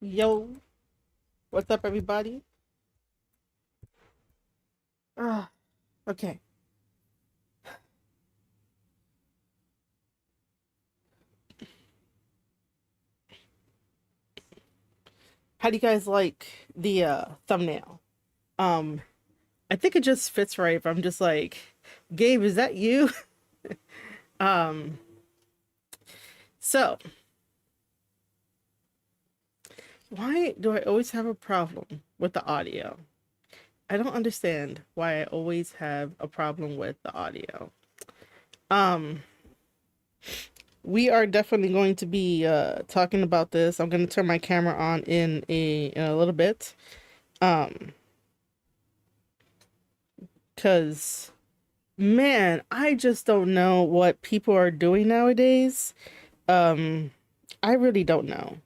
Yo, what's up, everybody? Ah, okay. How do you guys like the thumbnail? Um, I think it just fits right. If I'm just like, Gabe, is that you? Um, so why do I always have a problem with the audio? I don't understand why I always have a problem with the audio. Um, we are definitely going to be talking about this. I'm going to turn my camera on in a little bit. Um, cuz man, I just don't know what people are doing nowadays. Um, I really don't know.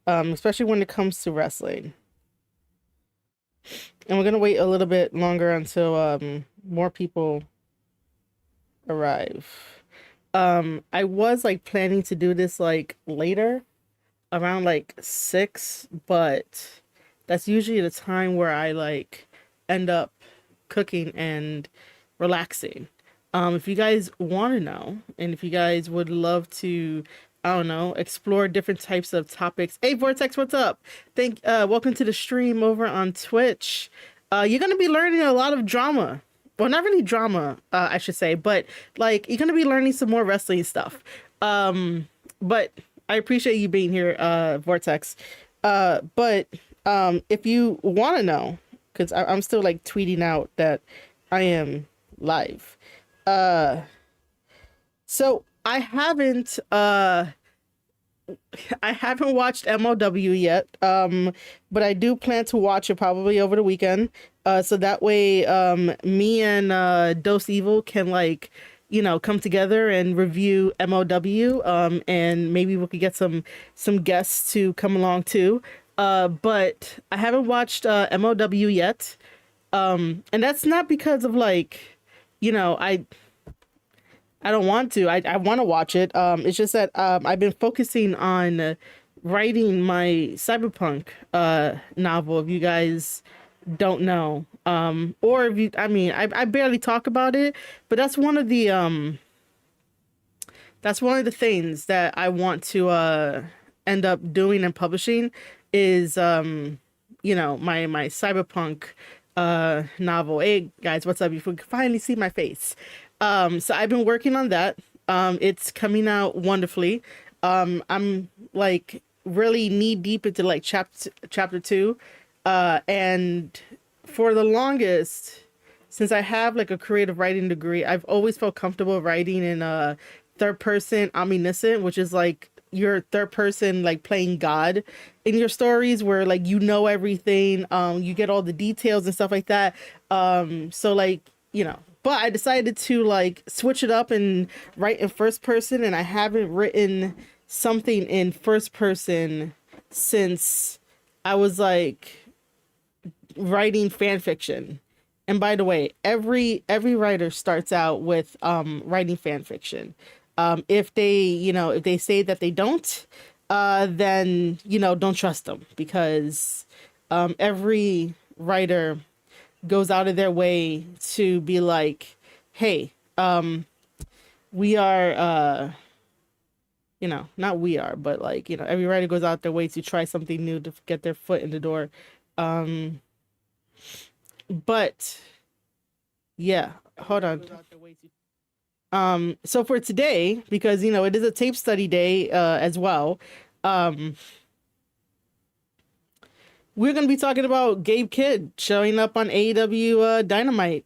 Especially when it comes to wrestling. And we're gonna wait a little bit longer until more people arrive. I was like planning to do this like later, around like 6, but that's usually the time where I like end up cooking and relaxing. If you guys want to know, and if you guys would love to, I don't know, explore different types of topics. Hey, Vortex, what's up? Welcome to the stream over on Twitch. You're gonna be learning a lot of drama. Well, not really drama, I should say, but like you're gonna be learning some more wrestling stuff. But I appreciate you being here, Vortex. But if you want to know, because I'm still like tweeting out that I am live. Uh, so I haven't watched MLW yet. But I do plan to watch it probably over the weekend. So that way, me and Dose Evil can like, come together and review MLW. And maybe we could get some guests to come along too. But I haven't watched MLW yet. And that's not because of like, you know, I don't want to. I want to watch it. It's just that I've been focusing on writing my cyberpunk novel. If you guys don't know, or if you, I mean, I barely talk about it, but that's one of the things that I want to end up doing and publishing is my cyberpunk novel. Hey guys, what's up? You can finally see my face. So I've been working on that. It's coming out wonderfully. I'm like really knee deep into like chapter 2. And for the longest, since I have like a creative writing degree, I've always felt comfortable writing in third person omniscient, which is like your third person like playing God in your stories where like everything, you get all the details and stuff like that. So like, but I decided to like switch it up and write in first person, and I haven't written something in first person since I was like writing fan fiction. And by the way, every writer starts out with writing fan fiction. If they say that they don't, then don't trust them, because every writer goes out of their way to be like, hey, we are not we are, but like, every writer goes out their way to try something new to get their foot in the door. Um but yeah, hold on. So for today, because it is a tape study day as well, um we're going to be talking about Gabe Kidd showing up on AEW Dynamite.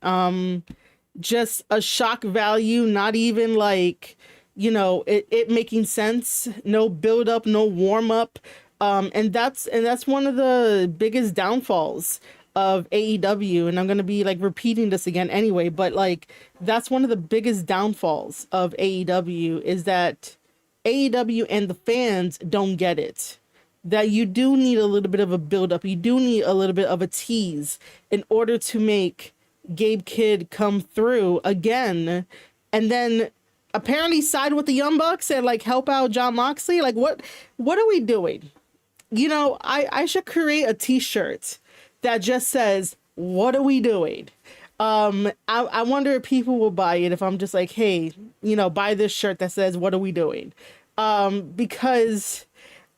Just a shock value, not even like, it making sense, no build up, no warm up. And that's one of the biggest downfalls of AEW, and I'm going to be like repeating this again anyway, but like that's one of the biggest downfalls of AEW is that AEW and the fans don't get it, that you do need a little bit of a build up. You do need a little bit of a tease in order to make Gabe Kidd come through again, and then apparently side with the Young Bucks and like help out John Moxley. Like what are we doing? I should create a t-shirt that just says, "What are we doing?" I wonder if people will buy it if I'm just like, hey, buy this shirt that says, "What are we doing?" Because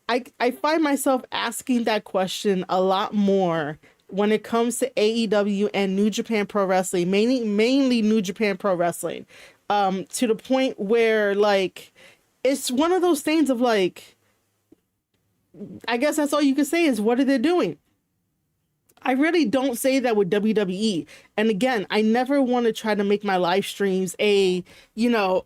I find myself asking that question a lot more when it comes to AEW and New Japan Pro Wrestling, mainly New Japan Pro Wrestling, to the point where, like, it's one of those things of, like, I guess that's all you can say is, what are they doing? I really don't say that with WWE. And again, I never want to try to make my live streams a but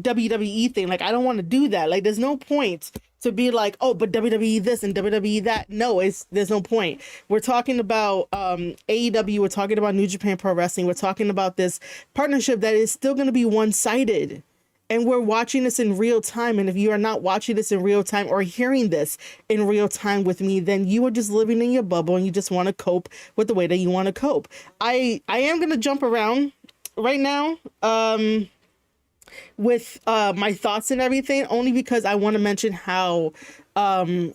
WWE thing. Like, I don't want to do that. Like, there's no point to be like, oh, but WWE this and WWE that. No, there's no point. We're talking about AEW, we're talking about New Japan Pro Wrestling, we're talking about this partnership that is still going to be one-sided. And we're watching this in real time. And if you are not watching this in real time or hearing this in real time with me, then you are just living in your bubble and you just want to cope with the way that you want to cope. I am going to jump around right now with my thoughts and everything, only because I want to mention how, I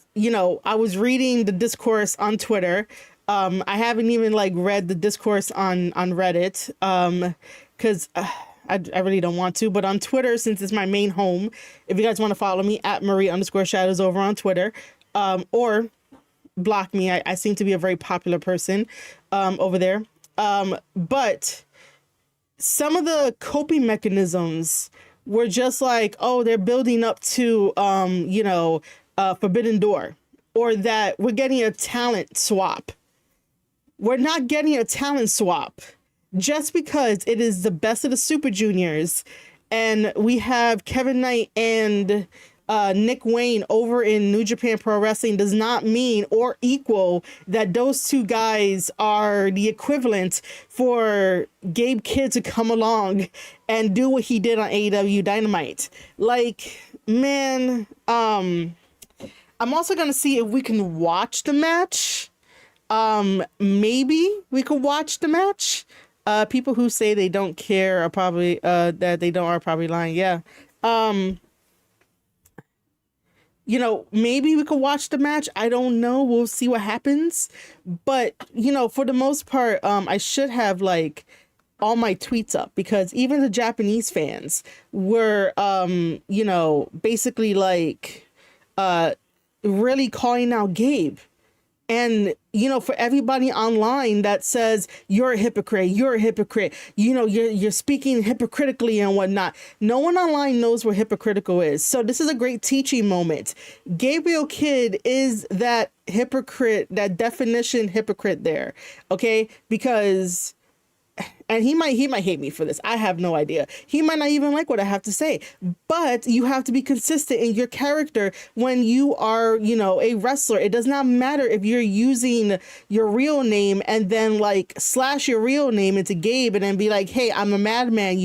was reading the discourse on Twitter. I haven't even read the discourse on Reddit because I really don't want to, but on Twitter, since it's my main home, if you guys want to follow me at Marie_Shadows over on Twitter, or block me. I seem to be a very popular person over there. But some of the coping mechanisms were just like, oh, they're building up to, Forbidden Door, or that we're getting a talent swap. We're not getting a talent swap. Just because it is the best of the Super Juniors and we have Kevin Knight and Nick Wayne over in New Japan Pro Wrestling does not mean or equal that those two guys are the equivalent for Gabe Kidd to come along and do what he did on AEW Dynamite. Like, man, I'm also going to see if we can watch the match. Maybe we could watch the match. People who say they don't care are probably that they don't are probably lying. Yeah. Maybe we could watch the match. I don't know. We'll see what happens. But, for the most part, I should have all my tweets up, because even the Japanese fans were basically really calling out Gabe. And, for everybody online that says you're a hypocrite, you're speaking hypocritically and whatnot. No one online knows what hypocritical is. So this is a great teaching moment. Gabriel Kidd is that hypocrite, that definition hypocrite there. Okay. Because, and he might hate me for this. I have no idea. He might not even like what I have to say, but you have to be consistent in your character when you are, a wrestler. It does not matter if you're using your real name and then slash your real name into Gabe and then be like, hey, I'm a madman,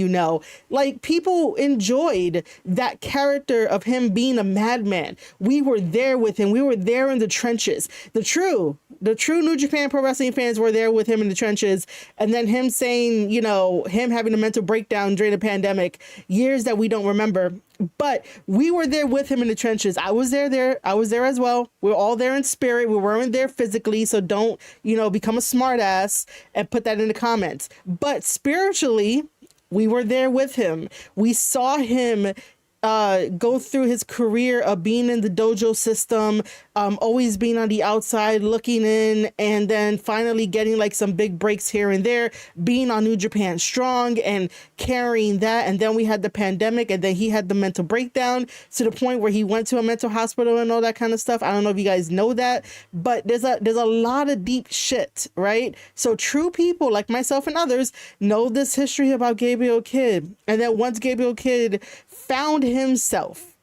people enjoyed that character of him being a madman. We were there with him. We were there in the trenches. The true New Japan Pro Wrestling fans were there with him in the trenches. And then him saying, him having a mental breakdown during the pandemic, years that we don't remember. But we were there with him in the trenches. I was there. I was there as well. We're all there in spirit. We weren't there physically. So don't, become a smart ass and put that in the comments. But spiritually, we were there with him. We saw him go through his career of being in the dojo system, always being on the outside looking in, and then finally getting some big breaks here and there, being on New Japan Strong and carrying that. And then we had the pandemic, and then he had the mental breakdown to the point where he went to a mental hospital and all that kind of stuff. I don't know if you guys know that, but there's a lot of deep shit, right? So true people like myself and others know this history about Gabriel Kidd. And then once Gabriel Kidd found himself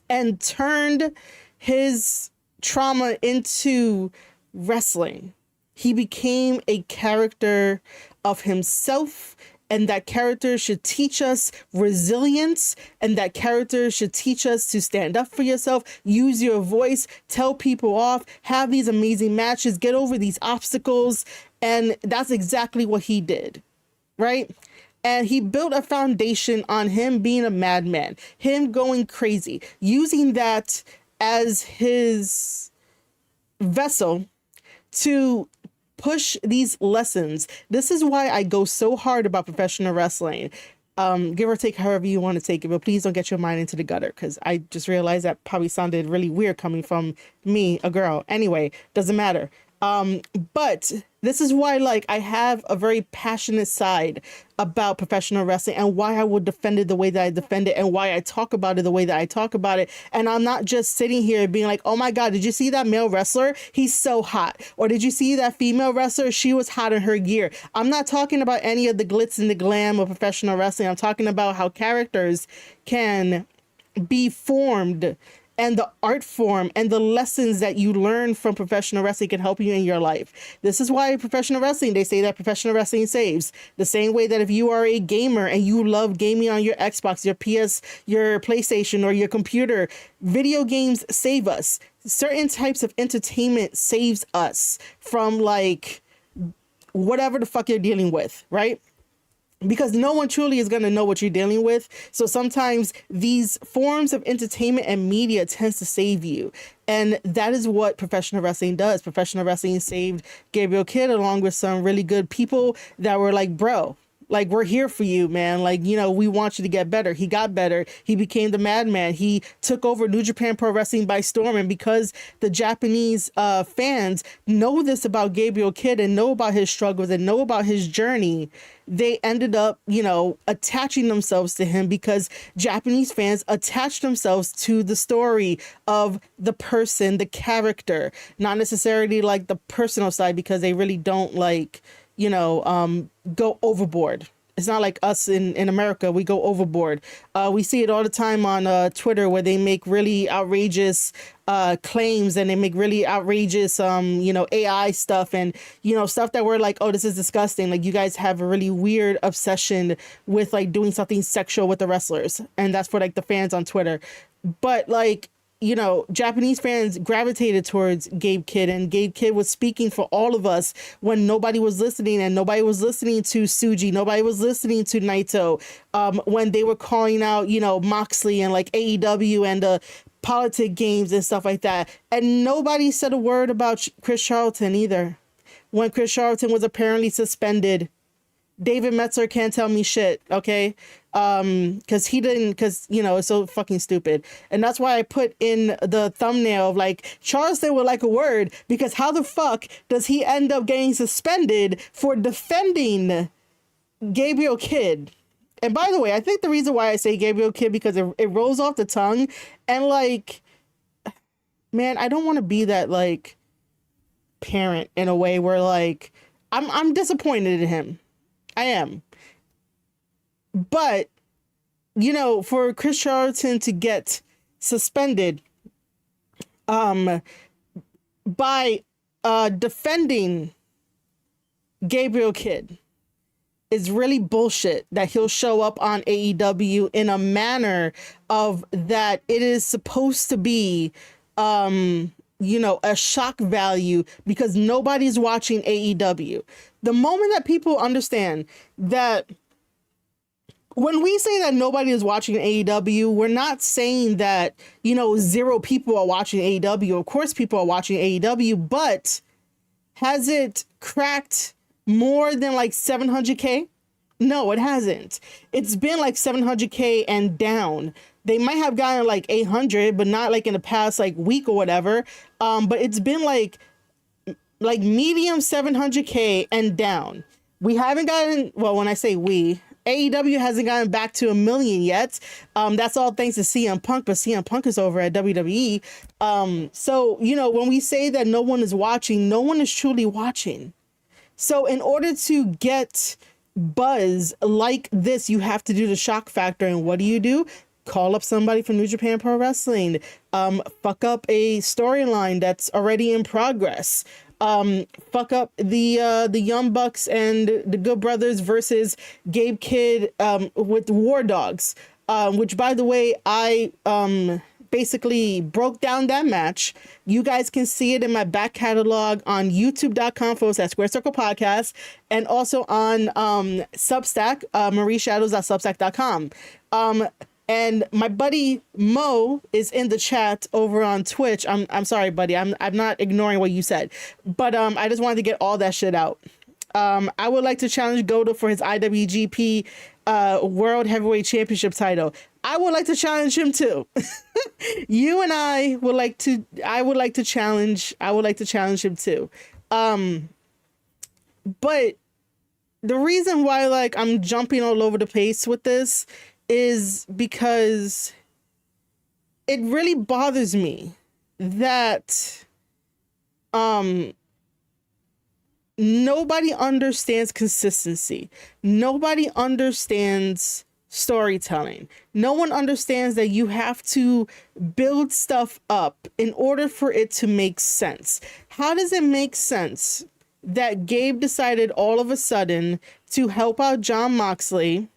and turned his trauma into wrestling, he became a character of himself, and that character should teach us resilience, and that character should teach us to stand up for yourself, use your voice, tell people off, have these amazing matches, get over these obstacles. And that's exactly what he did, right? And he built a foundation on him being a madman, him going crazy, using that as his vessel to push these lessons. This is why I go so hard about professional wrestling. Give or take however you want to take it, but please don't get your mind into the gutter, because I just realized that probably sounded really weird coming from me, a girl. Anyway, doesn't matter. But this is why, like, I have a very passionate side about professional wrestling, and why I will defend it the way that I defend it, and why I talk about it the way that I talk about it. And I'm not just sitting here being like, oh my God, did you see that male wrestler? He's so hot. Or did you see that female wrestler? She was hot in her gear. I'm not talking about any of the glitz and the glam of professional wrestling. I'm talking about how characters can be formed, and the art form and the lessons that you learn from professional wrestling can help you in your life. This is why professional wrestling, they say that professional wrestling saves. The same way that if you are a gamer and you love gaming on your Xbox, your PS, your PlayStation, or your computer, video games save us. Certain types of entertainment saves us from, like, whatever the fuck you're dealing with, right? Because no one truly is going to know what you're dealing with. So sometimes these forms of entertainment and media tends to save you. And that is what professional wrestling does. Professional wrestling saved Gabriel Kidd, along with some really good people that were like, bro, like, we're here for you, man. Like, you know, we want you to get better. He got better. He became the madman. He took over New Japan Pro Wrestling by storm. And because the Japanese fans know this about Gabriel Kidd and know about his struggles and know about his journey, they ended up, you know, attaching themselves to him, because Japanese fans attach themselves to the story of the person, the character, not necessarily like the personal side, because they really don't, like, you know, go overboard. It's not like us in America. We go overboard. We see it all the time on Twitter, where they make really outrageous claims, and they make really outrageous, you know, AI stuff, and, you know, stuff that we're like, oh, this is disgusting. Like, you guys have a really weird obsession with, like, doing something sexual with the wrestlers. And that's for, like, the fans on Twitter. But, like, you know, Japanese fans gravitated towards Gabe Kidd, and Gabe Kidd was speaking for all of us when nobody was listening, and nobody was listening to Suji, nobody was listening to Naito, when they were calling out, you know, Moxley and like AEW and the politic games and stuff like that. And nobody said a word about Chris Charlton either. When Chris Charlton was apparently suspended, David Metzler can't tell me shit, okay? Because you know, it's so fucking stupid. And that's why I put in the thumbnail of, like, Charleston would like a word, because how the fuck does he end up getting suspended for defending Gabriel Kidd? And by the way, I think the reason why I say Gabriel Kidd, because it rolls off the tongue, and, like, man, I don't want to be that, like, parent in a way where, like, I'm disappointed in him. I am. But, you know, for Chris Charlton to get suspended by defending Gabriel Kidd is really bullshit. That he'll show up on AEW in a manner of that it is supposed to be, you know, a shock value, because nobody's watching AEW. The moment that people understand that when we say that nobody is watching AEW, we're not saying that, you know, zero people are watching AEW. Of course, people are watching AEW, but has it cracked more than like 700K? No, it hasn't. It's been like 700K and down. They might have gotten like 800, but not like in the past like week or whatever. But it's been like medium 700K and down. We haven't gotten, well, when I say we, AEW hasn't gotten back to 1 million yet. That's all thanks to CM Punk, but CM Punk is over at WWE. So, you know, when we say that no one is watching, no one is truly watching. So in order to get buzz like this, you have to do the shock factor. And what do? Call up somebody from New Japan Pro Wrestling. Fuck up a storyline that's already in progress. Fuck up the Young Bucks and the Good Brothers versus Gabe Kidd with War Dogs, which, by the way, I basically broke down that match. You guys can see it in my back catalog on youtube.com/Square Circle Podcast, and also on Substack, marieshadows.substack.com. And my buddy Mo is in the chat over on Twitch. I'm sorry, buddy. I'm not ignoring what you said, but I just wanted to get all that shit out. I would like to challenge Goto for his IWGP World Heavyweight Championship title. I would like to challenge him too. You and I would like to. I would like to challenge him too. But the reason why like I'm jumping all over the place with this is because it really bothers me that nobody understands consistency. Nobody understands storytelling. No one understands that you have to build stuff up in order for it to make sense. How does it make sense that Gabe decided all of a sudden to help out Jon Moxley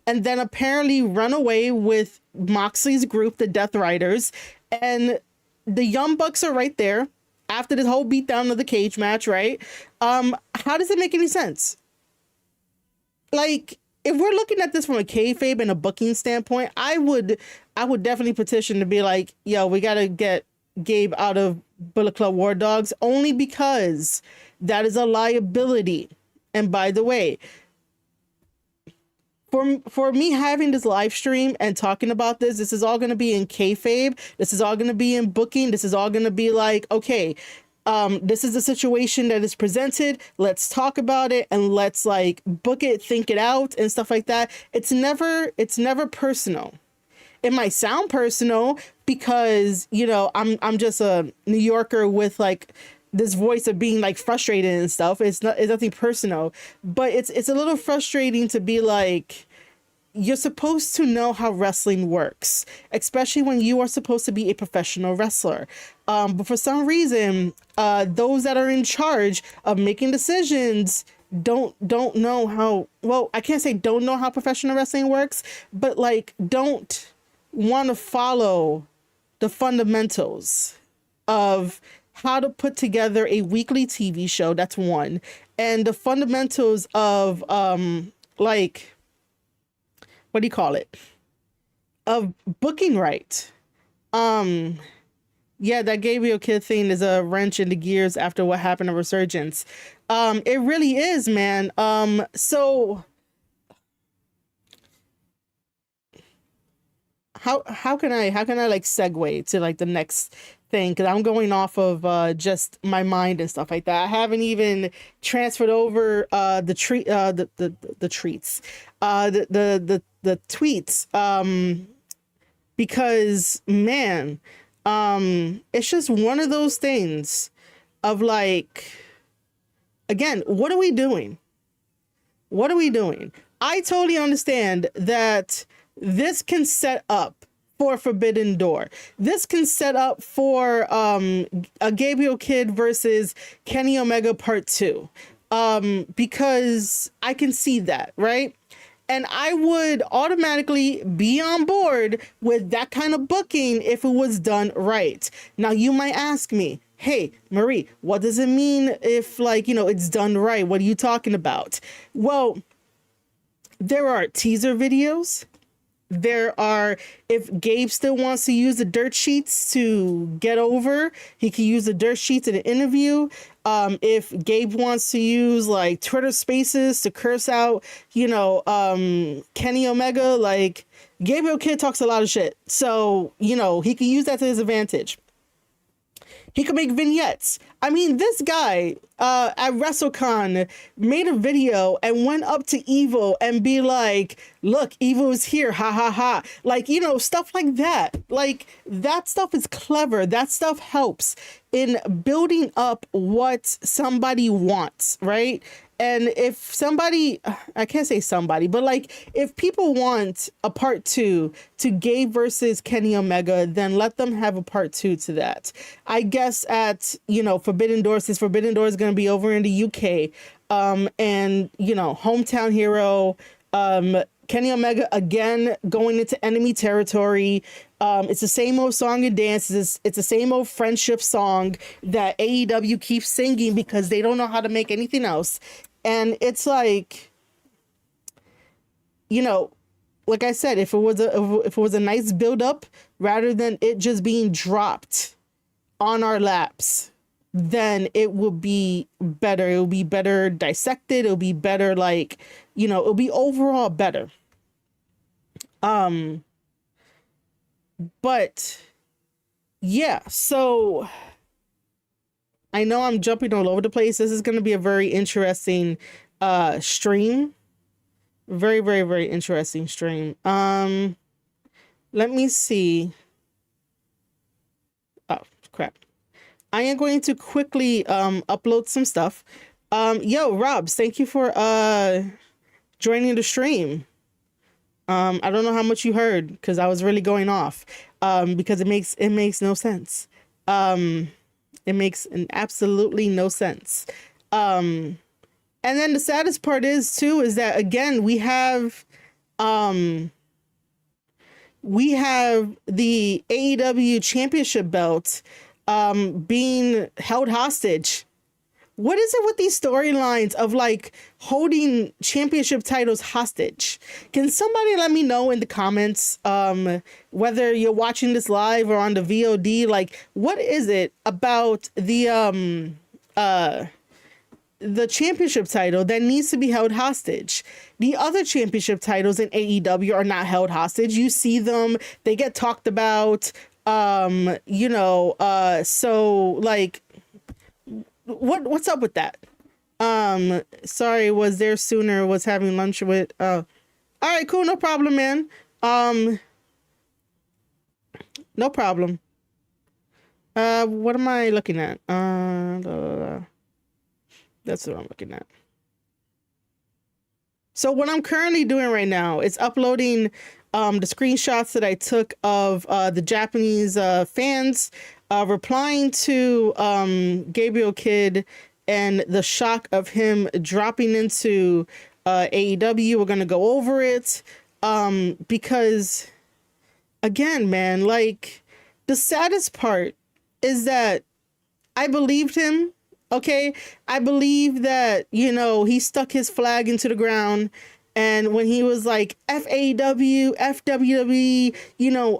and then apparently run away with Moxley's group, the Death Riders, and the Young Bucks are right there after this whole beatdown of the cage match, right? How does it make any sense? Like, if we're looking at this from a kayfabe and a booking standpoint, I would definitely petition to be like, yo, we gotta get Gabe out of Bullet Club War Dogs, only because that is a liability. And by the way, for me having this live stream and talking about this is all going to be in kayfabe. This is all going to be in booking. This is all going to be like, okay, this is the situation that is presented. Let's talk about it and let's like book it, think it out and stuff like that. It's never personal. It might sound personal because, you know, I'm just a New Yorker with like this voice of being like frustrated and stuff. It's nothing personal, but it's a little frustrating to be like, you're supposed to know how wrestling works, especially when you are supposed to be a professional wrestler. But for some reason, those that are in charge of making decisions don't know how, well, I can't say don't know how professional wrestling works, but like don't want to follow the fundamentals of how to put together a weekly TV show. That's one. And the fundamentals of like, what do you call it? Of booking right. Yeah, that Gabriel Kidd thing is a wrench in the gears after what happened to Resurgence. It really is, man. So how can I like segue to like the next thing? Because I'm going off of just my mind and stuff like that. I haven't even transferred over the tweets, because man, it's just one of those things of like, again, what are we doing? I totally understand that this can set up for Forbidden Door. This can set up for a Gabriel Kidd versus Kenny Omega Part 2. Because I can see that, right? And I would automatically be on board with that kind of booking if it was done right. Now, you might ask me, hey, Marie, what does it mean if, like, you know, it's done right? What are you talking about? Well, there are teaser videos. There are, if Gabe still wants to use the dirt sheets to get over, he can use the dirt sheets in an interview. If Gabe wants to use like Twitter Spaces to curse out, you know, Kenny Omega, like Gabriel Kidd talks a lot of shit. So, you know, he can use that to his advantage. He could make vignettes. I mean, this guy at WrestleCon made a video and went up to Evil and be like, look, Evil is here, ha ha ha. Like, you know, stuff like that. Like, that stuff is clever. That stuff helps in building up what somebody wants, right? And if somebody, I can't say somebody, but like if people want a part 2 to Gabe versus Kenny Omega, then let them have a part 2 to that. I guess at, you know, Forbidden Door, since Forbidden Door is going to be over in the UK, and, you know, Hometown Hero, Kenny Omega again going into enemy territory. It's the same old song and dance. It's the same old friendship song that AEW keeps singing because they don't know how to make anything else. And it's like, you know, like I said, if it was a nice build up rather than it just being dropped on our laps, then it will be better. It will be better dissected. It'll be better, like, it'll be overall better. But yeah, so I know I'm jumping all over the place. This is going to be a very interesting stream. Very, very, very interesting stream. Let me see. Oh, crap. I am going to quickly upload some stuff. Yo, Robs, thank you for joining the stream. I don't know how much you heard because I was really going off. Because it makes no sense. It makes absolutely no sense. And then the saddest part is that again we have the AEW championship belt being held hostage. What is it with these storylines of like holding championship titles hostage? Can somebody let me know in the comments, whether you're watching this live or on the VOD, like what is it about the championship title that needs to be held hostage? The other championship titles in AEW are not held hostage. You see them, they get talked about, so like, what's up with that? Sorry, was there sooner, was having lunch with, all right, cool, no problem, man. No problem. What am I looking at? That's what I'm looking at. So what I'm currently doing right now is uploading the screenshots that I took of the Japanese fans replying to Gabriel Kidd and the shock of him dropping into AEW. We're going to go over it because, again, man, like, the saddest part is that I believed him. Okay, I believe that, he stuck his flag into the ground, and when he was like, FAW, FWWE,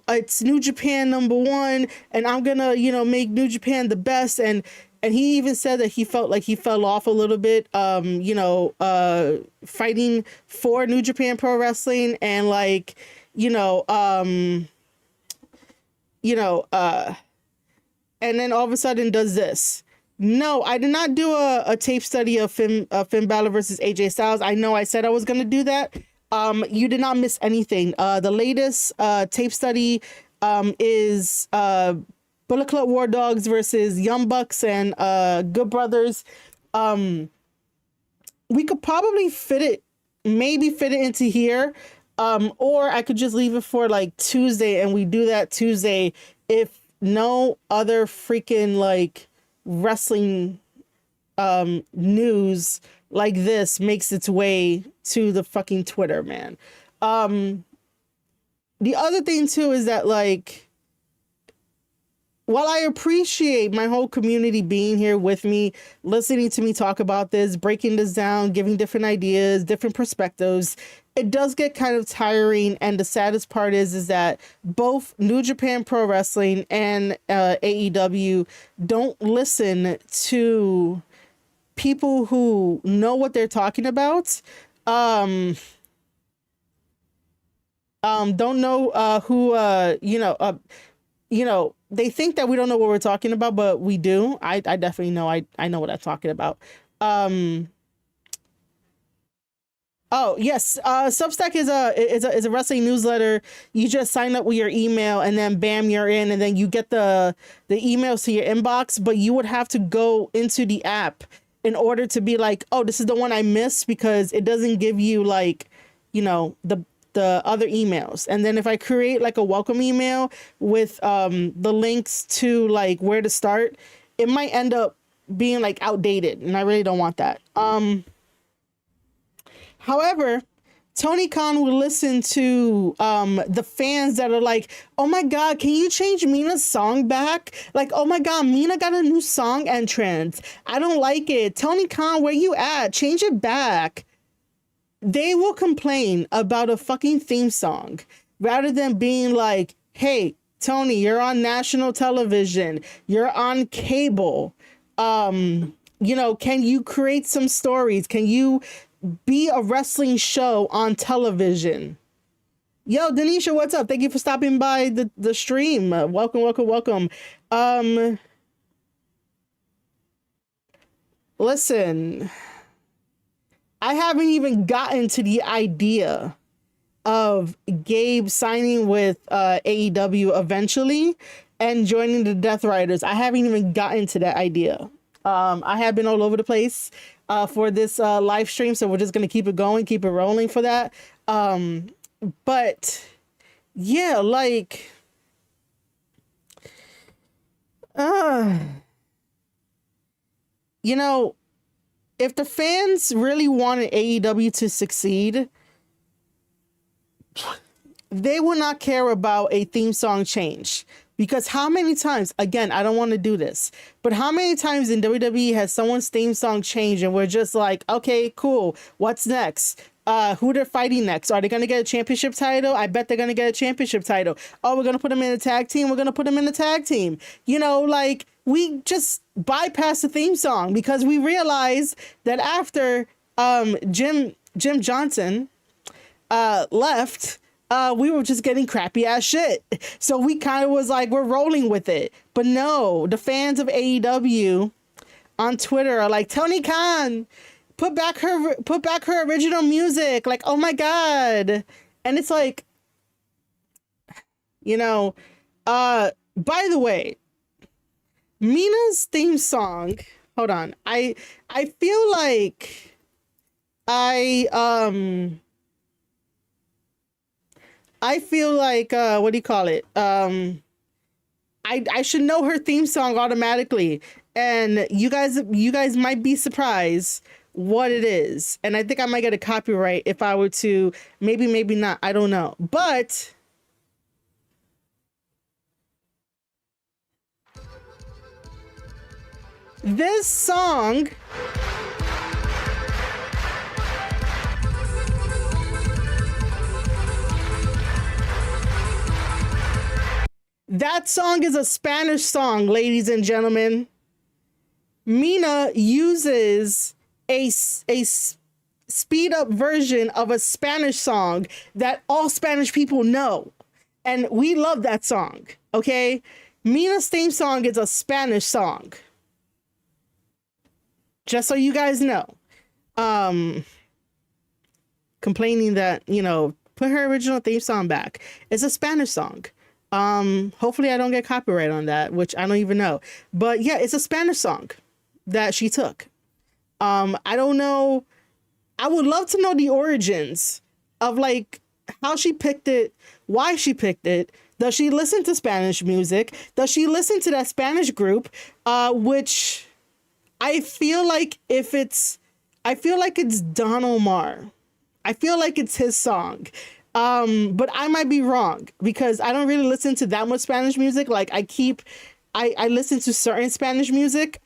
it's New Japan #1, and I'm gonna, make New Japan the best, and he even said that he felt like he fell off a little bit, fighting for New Japan Pro Wrestling, and like, and then all of a sudden does this. No, I did not do a tape study of Finn Balor versus AJ Styles. I know I said I was going to do that. You did not miss anything. The latest tape study is Bullet Club War Dogs versus Young Bucks and Good Brothers. We could probably maybe fit it into here. Or I could just leave it for like Tuesday, and we do that Tuesday if no other freaking like wrestling news like this makes its way to the fucking Twitter, man. The other thing too is that, like, while I appreciate my whole community being here with me, listening to me talk about this, breaking this down, giving different ideas, different perspectives, it does get kind of tiring. And the saddest part is that both New Japan Pro Wrestling and AEW don't listen to people who know what they're talking about. Don't know who they think that we don't know what we're talking about, but we do. I definitely know. I know what I'm talking about. Oh yes, Substack is a wrestling newsletter. You just sign up with your email, and then bam, you're in, and then you get the emails to your inbox. But you would have to go into the app in order to be like, oh, this is the one I missed, because it doesn't give you like, the other emails. And then if I create like a welcome email with the links to like where to start, it might end up being like outdated, and I really don't want that. However, Tony Khan will listen to the fans that are like, oh my God, can you change Mina's song back? Like, oh my God, Mina got a new song entrance. I don't like it. Tony Khan, where you at? Change it back. they will complain about a fucking theme song rather than being like, hey, Tony, you're on national television, you're on cable. You know, can you create some stories? Can you be a wrestling show on television? Yo, Denisha, what's up? Thank you for stopping by the stream. Welcome. Listen, I haven't even gotten to the idea of Gabe signing with AEW eventually and joining the Death Riders. I haven't even gotten to that idea. I have been all over the place for this live stream, so we're just gonna keep it going, keep it rolling for that. But yeah, like, you know, if the fans really wanted AEW to succeed, they will not care about a theme song change. Because how many times, again, I don't want to do this, but how many times in WWE has someone's theme song changed and we're just like, okay, cool, what's next? Who they're fighting next? Are they going to get a championship title? I bet they're going to get a championship title. Oh, we're going to put them in a tag team. We're going to put them in a tag team. You know, like, we just bypass the theme song because we realize that after Jim Johnson left, we were just getting crappy ass shit. So we kind of was like, we're rolling with it. But no, the fans of AEW on Twitter are like, Tony Khan, put back her original music. Like, oh my God. And it's like, you know, by the way, Mina's theme song, hold on. I feel like what do you call it? I should know her theme song automatically. And you guys might be surprised what it is. And I think I might get a copyright if I were to, maybe not, I don't know. But this song, that song is a Spanish song, ladies and gentlemen. Mina uses a speed up version of a Spanish song that all Spanish people know. And we love that song, okay? Mina's theme song is a Spanish song. Just so you guys know. Complaining that, you know, put her original theme song back. It's a Spanish song. Hopefully I don't get copyright on that, which I don't even know. But yeah, it's a Spanish song that she took. I don't know. I would love to know the origins of like how she picked it, why she picked it. Does she listen to Spanish music? Does she listen to that Spanish group? Which I feel like it's Don Omar. I feel like it's his song. But I might be wrong because I don't really listen to that much Spanish music. Like I listen to certain Spanish music.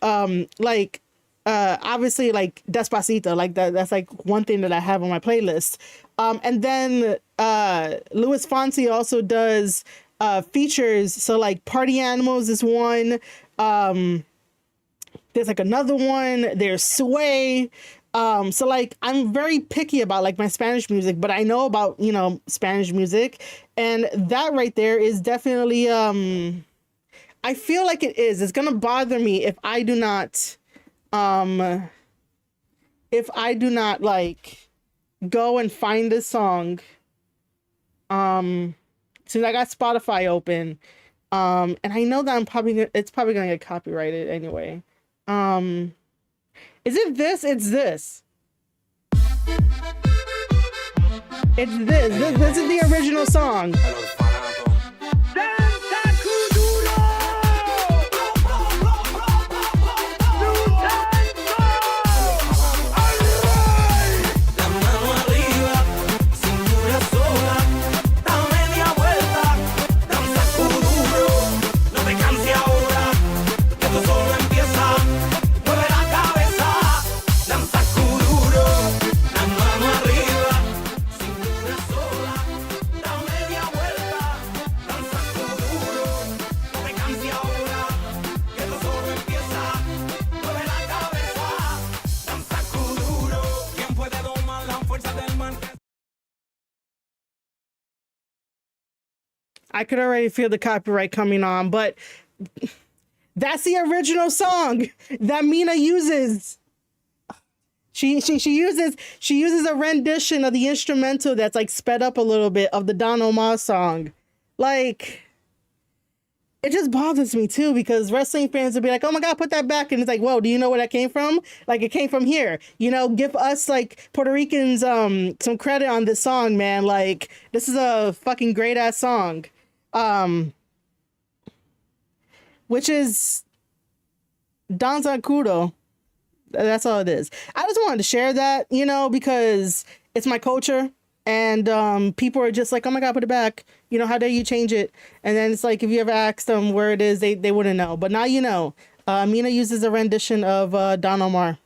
Obviously like Despacito, like that's like one thing that I have on my playlist. And then Luis Fonsi also does features. So like Party Animals is one. There's like another one. There's Sway. So like I'm very picky about like my Spanish music, but I know about, you know, Spanish music, and that right there is definitely I feel like it's gonna bother me if I do not like go and find this song. Since I got Spotify open, and I know that it's probably gonna get copyrighted anyway. Is it this? It's this. It's this. This is the original song. Arriba, I could already feel the copyright coming on, but that's the original song that Mina uses. She uses a rendition of the instrumental that's like sped up a little bit of the Don Omar song. Like, it just bothers me too, because wrestling fans will be like, oh my God, put that back. And it's like, whoa, do you know where that came from? Like, it came from here. You know, give us like Puerto Ricans some credit on this song, man. Like, this is a fucking great ass song. Which is Don Zancudo. That's all it is. I just wanted to share that, you know, because it's my culture. And people are just like, oh my God, put it back. You know, how dare you change it? And then it's like, if you ever asked them where it is, they wouldn't know. But now you know. Mina uses a rendition of Don Omar.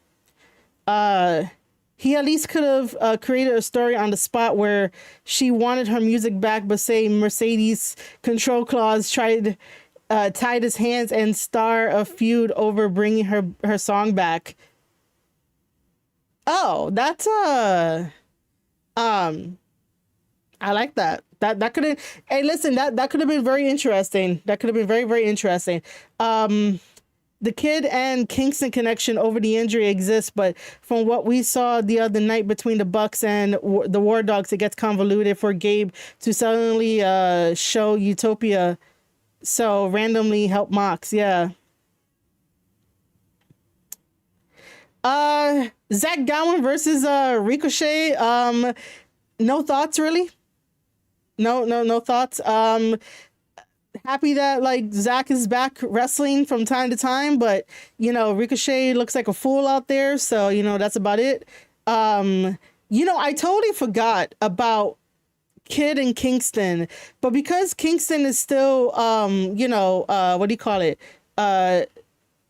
He at least could have created a story on the spot where she wanted her music back, but say Mercedes Control Clause tied his hands and star a feud over bringing her song back. Oh, that's I like that. That could have. Hey, listen, that could have been very interesting. That could have been very, very interesting. The Kidd and Kingston connection over the injury exists, but from what we saw the other night between the Bucks and the War Dogs, it gets convoluted for Gabe to suddenly show Utopia, so randomly help Mox. Yeah. Zach Gowen versus Ricochet. No thoughts really. No thoughts. Happy that like Zach is back wrestling from time to time, but you know, Ricochet looks like a fool out there, so you know, that's about it. You know, I totally forgot about Kidd and Kingston, but because Kingston is still you know, what do you call it?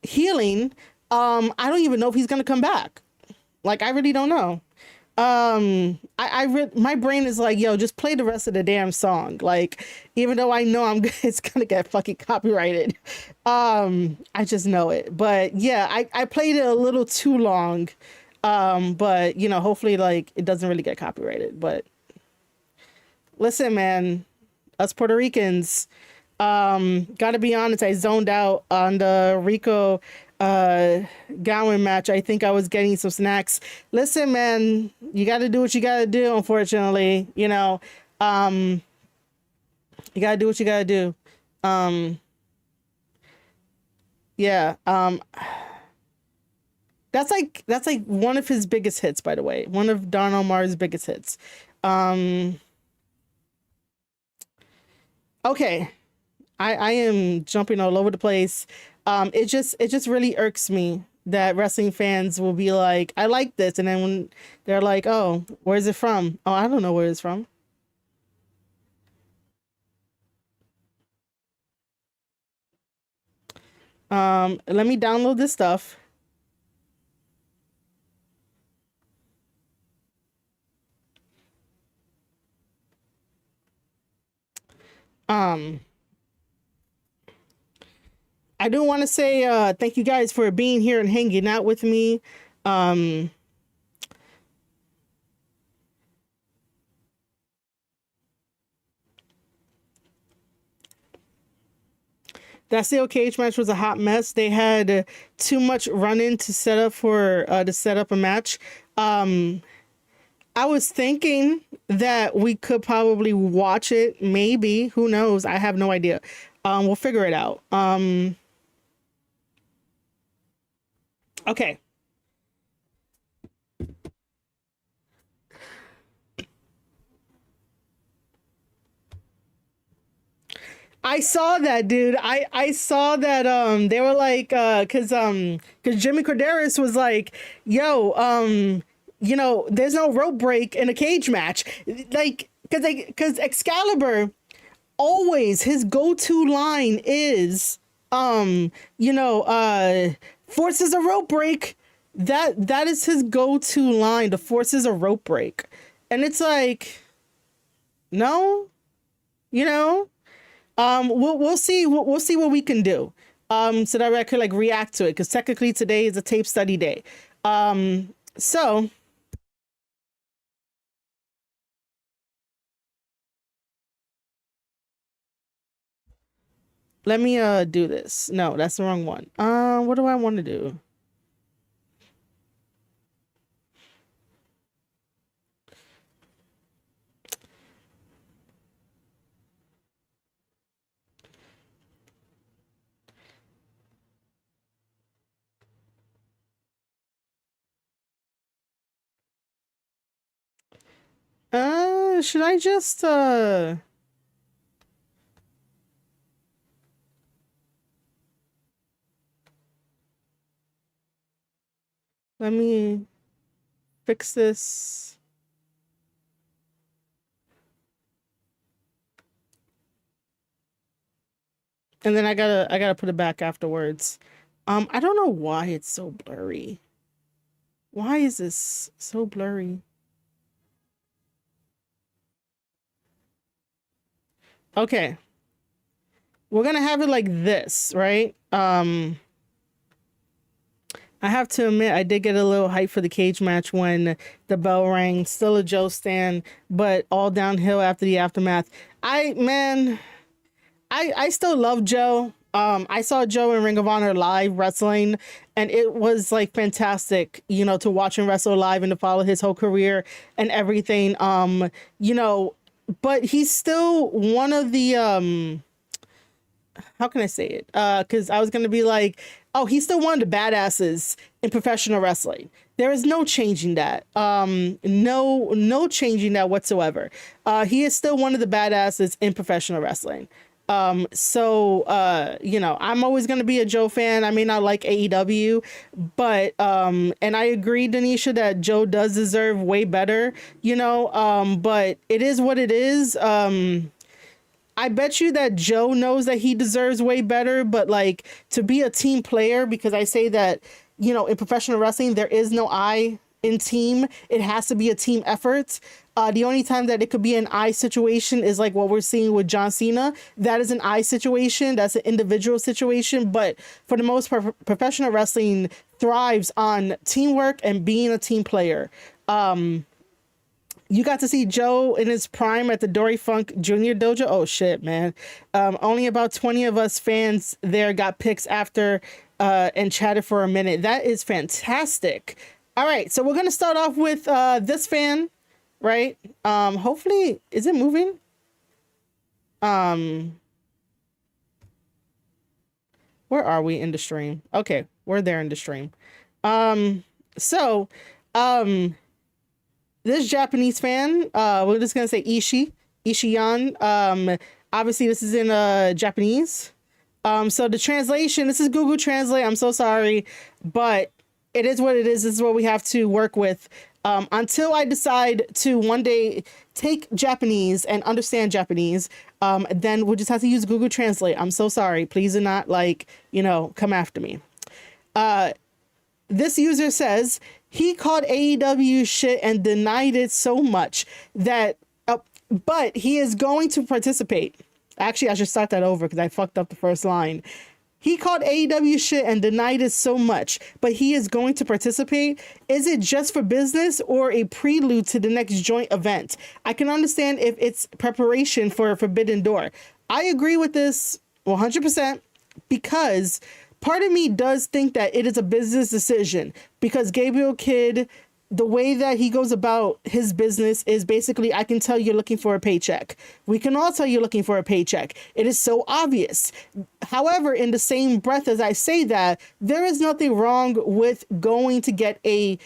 Healing, I don't even know if he's gonna come back. Like, I really don't know. My brain is like, yo, just play the rest of the damn song. Like, even though I know it's gonna get fucking copyrighted. I just know it. But yeah, I played it a little too long. But you know, hopefully like it doesn't really get copyrighted. But listen, man, us Puerto Ricans, gotta be honest, I zoned out on the Rico Gowen match. I think I was getting some snacks. Listen, man, you got to do what you got to do. Unfortunately, you know, you got to do what you got to do. Yeah. That's like one of his biggest hits, by the way. One of Don Omar's biggest hits. Okay. I am jumping all over the place. It just really irks me that wrestling fans will be like, I like this, and then when they're like, oh, where's it from? Oh, I don't know where it's from. Let me download this stuff. Um, I do want to say thank you guys for being here and hanging out with me. That steel cage match was a hot mess. They had too much run-in to set up to set up a match. I was thinking that we could probably watch it. Maybe, who knows? I have no idea. We'll figure it out. Okay. I saw that, dude. I saw that they were like cuz Jimmy Corderas was like, "Yo, you know, there's no rope break in a cage match." Like cuz Excalibur always his go-to line is you know, forces a rope break. That is his go-to line. The forces a rope break. And it's like, no, you know, we'll see we'll see what we can do. So that I could like react to it, because technically today is a tape study day. So Let me do this. No, that's the wrong one. What do I want to do? Should I just let me fix this. And then I gotta put it back afterwards. I don't know why it's so blurry. Why is this so blurry? Okay. We're gonna have it like this, right? I have to admit, I did get a little hype for the cage match when the bell rang. Still a Joe stan, but all downhill after the aftermath. I still love Joe. I saw Joe in Ring of Honor live wrestling, and it was like fantastic, to watch him wrestle live and to follow his whole career and everything. But he's still one of the how can I say it? Because I was gonna be like, oh, he's still one of the badasses in professional wrestling. There is no changing that. No changing that whatsoever. He is still one of the badasses in professional wrestling. I'm always gonna be a Joe fan. I may not like AEW, but and I agree, Denisha, that Joe does deserve way better. But it is what it is. I bet you that Joe knows that he deserves way better, but like to be a team player, because I say that, in professional wrestling, there is no I in team. It has to be a team effort. The only time that it could be an I situation is like what we're seeing with John Cena. That is an I situation. That's an individual situation. But for the most part, professional wrestling thrives on teamwork and being a team player. You got to see Joe in his prime at the Dory Funk Jr. Dojo. Oh shit, man. Only about 20 of us fans there got pics after and chatted for a minute. That is fantastic. All right, so we're gonna start off with this fan, right? Hopefully, is it moving? Where are we in the stream? Okay, we're there in the stream. So, this Japanese fan, we're just gonna say Ishiyan. Obviously this is in Japanese. So the translation, this is Google Translate. I'm so sorry, but it is what it is. This is what we have to work with. Until I decide to one day take Japanese and understand Japanese, then we'll just have to use Google Translate. I'm so sorry. Please do not come after me. This user says he called AEW shit and denied it so much that, but he is going to participate. Actually, I should start that over because I fucked up the first line. He called AEW shit and denied it so much, but he is going to participate. Is it just for business or a prelude to the next joint event? I can understand if it's preparation for a Forbidden Door. I agree with this 100% because part of me does think that it is a business decision because Gabriel Kidd, the way that he goes about his business is basically, I can tell you're looking for a paycheck. We can all tell you're looking for a paycheck. It is so obvious. However, in the same breath as I say that, there is nothing wrong with going to get a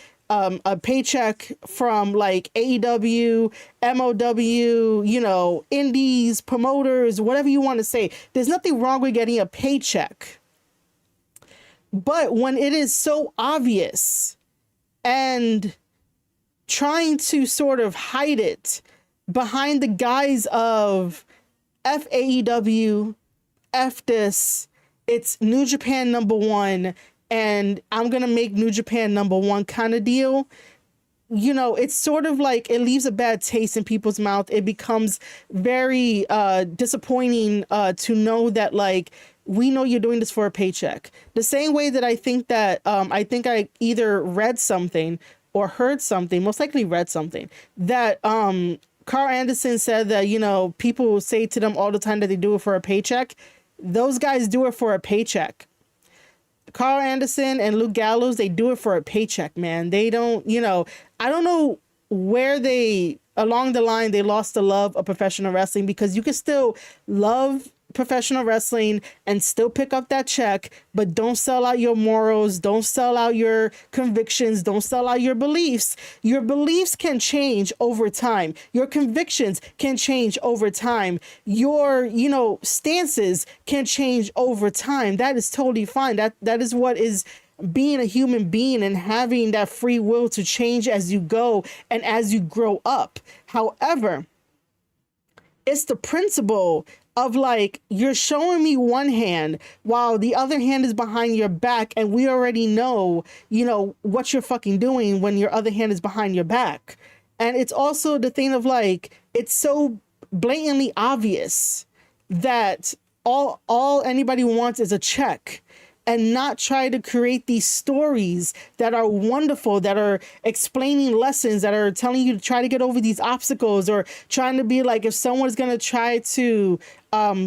paycheck from like AEW, MOW, indies, promoters, whatever you want to say. There's nothing wrong with getting a paycheck. But when it is so obvious and trying to sort of hide it behind the guise of FAEW, F this, it's New Japan #1, and I'm going to make New Japan #1 kind of deal, it's sort of like it leaves a bad taste in people's mouth. It becomes very disappointing to know that, like, we know you're doing this for a paycheck. The same way that I think that I think I either read something or heard something, most likely read something, that Carl Anderson said that, people say to them all the time that they do it for a paycheck. Those guys do it for a paycheck. Carl Anderson and Luke Gallows, they do it for a paycheck, man. They don't, I don't know where along the line, they lost the love of professional wrestling, because you can still love professional wrestling and still pick up that check, but don't sell out your morals, don't sell out your convictions, don't sell out your beliefs. Your beliefs can change over time. Your convictions can change over time. Your, stances can change over time. That is totally fine. That is what is being a human being, and having that free will to change as you go and as you grow up. However, it's the principle of, like, you're showing me one hand while the other hand is behind your back, and we already know, what you're fucking doing when your other hand is behind your back. And it's also the thing of, like, it's so blatantly obvious that all anybody wants is a check, and not try to create these stories that are wonderful, that are explaining lessons, that are telling you to try to get over these obstacles, or trying to be like, if someone's going to try to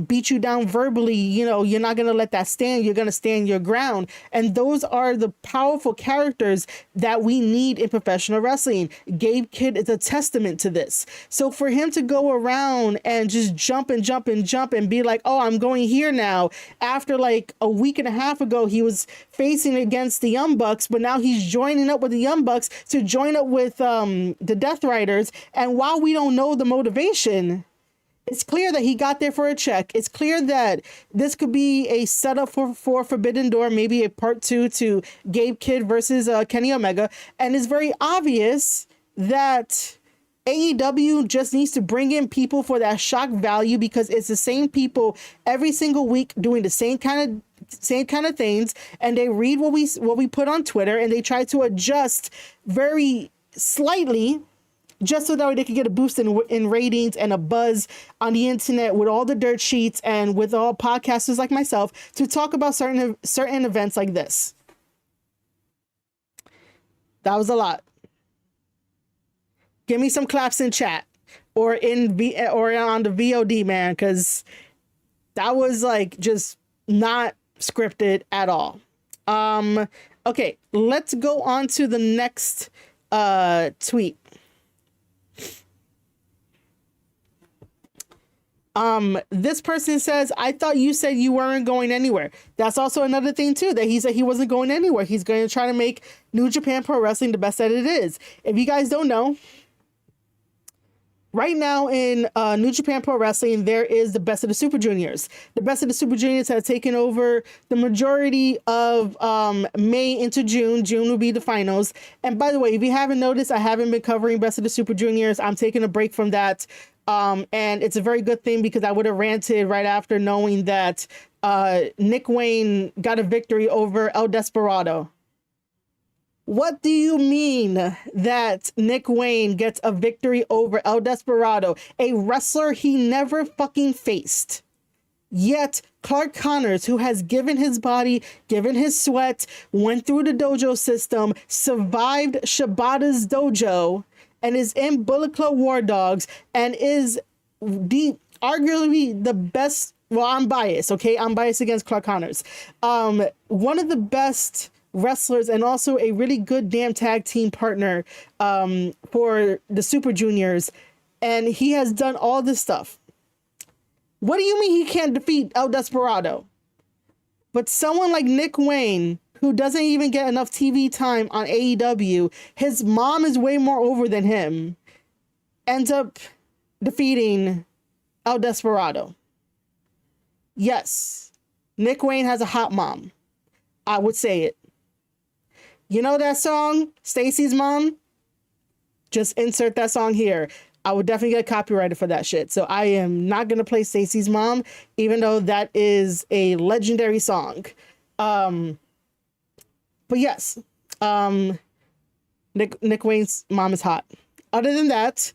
beat you down verbally, you're not going to let that stand. You're going to stand your ground. And those are the powerful characters that we need in professional wrestling. Gabe Kidd is a testament to this. So for him to go around and just jump and be like, oh, I'm going here now, after like a week and a half ago, he was facing against the Young Bucks, but now he's joining up with the Young Bucks to join up with the Death Riders. And while we don't know the motivation, it's clear that he got there for a check. It's clear that this could be a setup for Forbidden Door, maybe a part 2 to Gabe Kidd versus Kenny Omega. And it's very obvious that AEW just needs to bring in people for that shock value, because it's the same people every single week doing the same kind of things, and they read what we put on Twitter, and they try to adjust very slightly, just so that they can get a boost in ratings and a buzz on the internet with all the dirt sheets and with all podcasters like myself to talk about certain events like this. That was a lot. Give me some claps in chat or on the VOD, man, because that was like just not scripted at all. Okay, let's go on to the next tweet. This person says, I thought you said you weren't going anywhere. That's also another thing too, that he said he wasn't going anywhere. He's going to try to make New Japan Pro Wrestling the best that it is. If you guys don't know, right now in New Japan Pro Wrestling, there is the Best of the Super Juniors. The Best of the Super Juniors has taken over the majority of May into June. June will be the finals. And by the way, if you haven't noticed, I haven't been covering Best of the Super Juniors. I'm taking a break from that. And it's a very good thing, because I would have ranted right after knowing that Nick Wayne got a victory over El Desperado. What do you mean that Nick Wayne gets a victory over El Desperado, a wrestler he never fucking faced? Yet Clark Connors, who has given his body, given his sweat, went through the dojo system, survived Shibata's dojo, and is in Bullet Club War Dogs, and is arguably the best. Well, I'm biased, okay? I'm biased against Clark Connors. One of the best wrestlers, and also a really good damn tag team partner for the Super Juniors, and he has done all this stuff. What do you mean he can't defeat El Desperado? But someone like Nick Wayne, who doesn't even get enough TV time on AEW, his mom is way more over than him, ends up defeating El Desperado. Yes, Nick Wayne has a hot mom. I would say it. You know that song, Stacy's Mom? Just insert that song here. I would definitely get copyrighted for that shit. So I am not going to play Stacy's Mom, even though that is a legendary song. But yes, Nick Wayne's mom is hot. Other than that,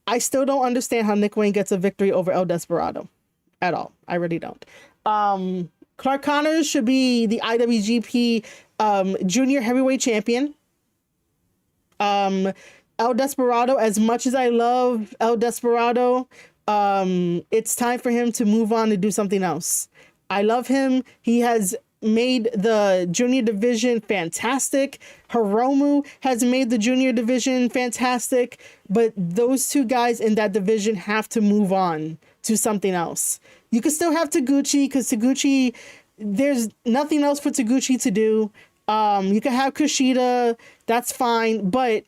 I still don't understand how Nick Wayne gets a victory over El Desperado at all. I really don't. Clark Connors should be the IWGP Junior Heavyweight Champion. El Desperado, as much as I love El Desperado, it's time for him to move on and do something else. I love him. He has made the junior division fantastic. Hiromu has made the junior division fantastic. But those two guys in that division have to move on to something else. You can still have Taguchi, because Taguchi, there's nothing else for Taguchi to do. You can have Kushida, that's fine. But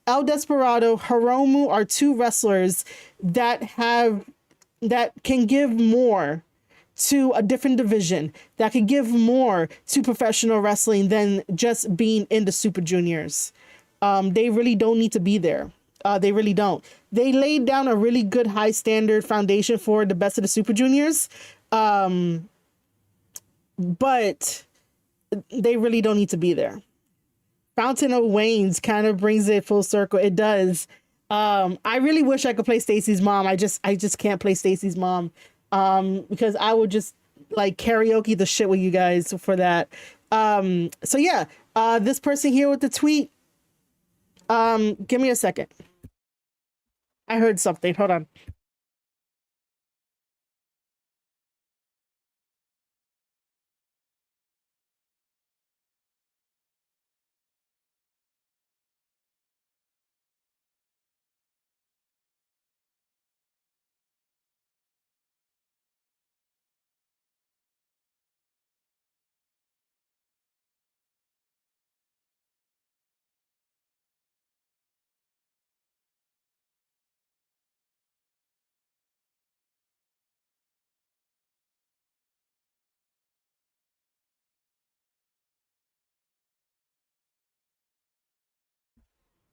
El Desperado, Hiromu are two wrestlers that can give more to a different division, that could give more to professional wrestling than just being in the Super Juniors. They really don't need to be there. They really don't. They laid down a really good high standard foundation for the best of the Super Juniors. But they really don't need to be there. Fountain of Waynes kind of brings it full circle. It does. I really wish I could play Stacy's mom. I just can't play Stacy's mom. Because I would just like karaoke the shit with you guys for that. So yeah, this person here with the tweet, give me a second. I heard something. Hold on.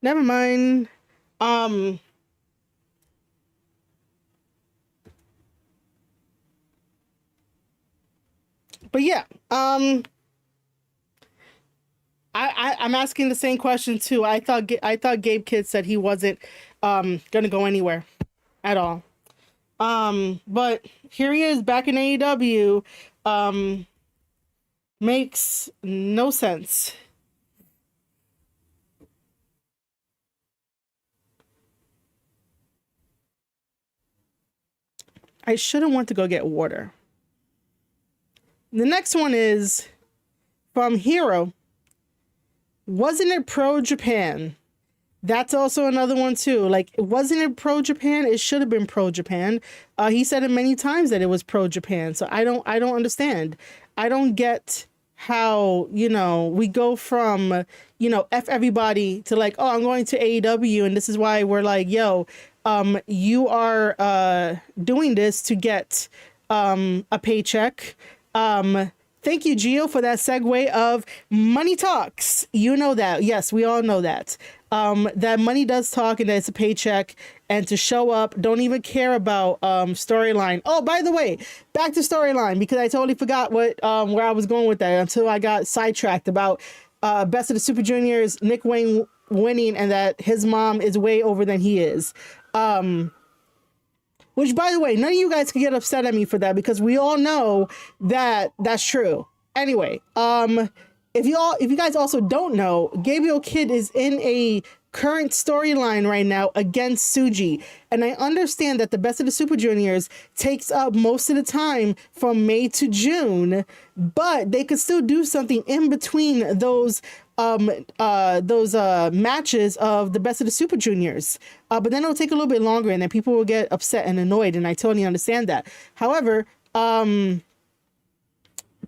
Never mind. Um, but yeah, I'm asking the same question too. I thought Gabe Kidd said he wasn't gonna go anywhere at all. But here he is back in AEW. Makes no sense. I shouldn't want to go get water. The next one is from Hero. Wasn't it pro Japan? That's also another one too. Like, wasn't it pro Japan? It should have been pro Japan. He said it many times that it was pro Japan. So I don't understand. I don't get how, we go from, F everybody to like, oh, I'm going to AEW. And this is why we're like, yo, you are doing this to get a paycheck. Thank you, Gio, for that segue of money talks. You know that. Yes, we all know that. That money does talk and that it's a paycheck, and to show up, don't even care about storyline. Oh, by the way, back to storyline, because I totally forgot where I was going with that until I got sidetracked about Best of the Super Juniors, Nick Wayne winning, and that his mom is way over than he is. Which, by the way, none of you guys can get upset at me for that, because we all know that that's true. Anyway, if you guys also don't know, Gabriel Kidd is in a current storyline right now against Tsuji, and I understand that the Best of the Super Juniors takes up most of the time from May to June, but they could still do something in between those matches of the Best of the Super Juniors, but then it'll take a little bit longer, and then people will get upset and annoyed, and I totally understand that. However,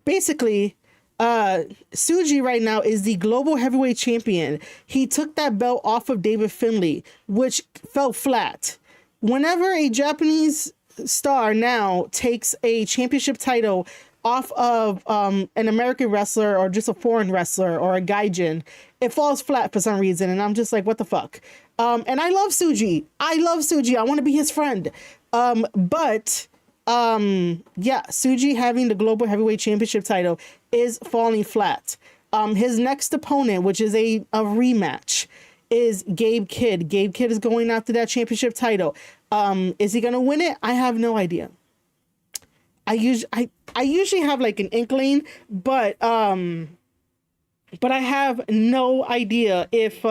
basically, Tsuji right now is the global heavyweight champion. He took that belt off of David Finlay, which fell flat. Whenever a Japanese star now takes a championship title off of an American wrestler or just a foreign wrestler or a gaijin, it falls flat for some reason, and I'm just like, what the fuck? And I love Tsuji. I want to be his friend. But Tsuji having the global heavyweight championship title is falling flat. His next opponent, which is a rematch, is Gabe Kidd. Gabe Kidd is going after that championship title. Is he gonna win it? I have no idea. I usually have like an inkling, but I have no idea if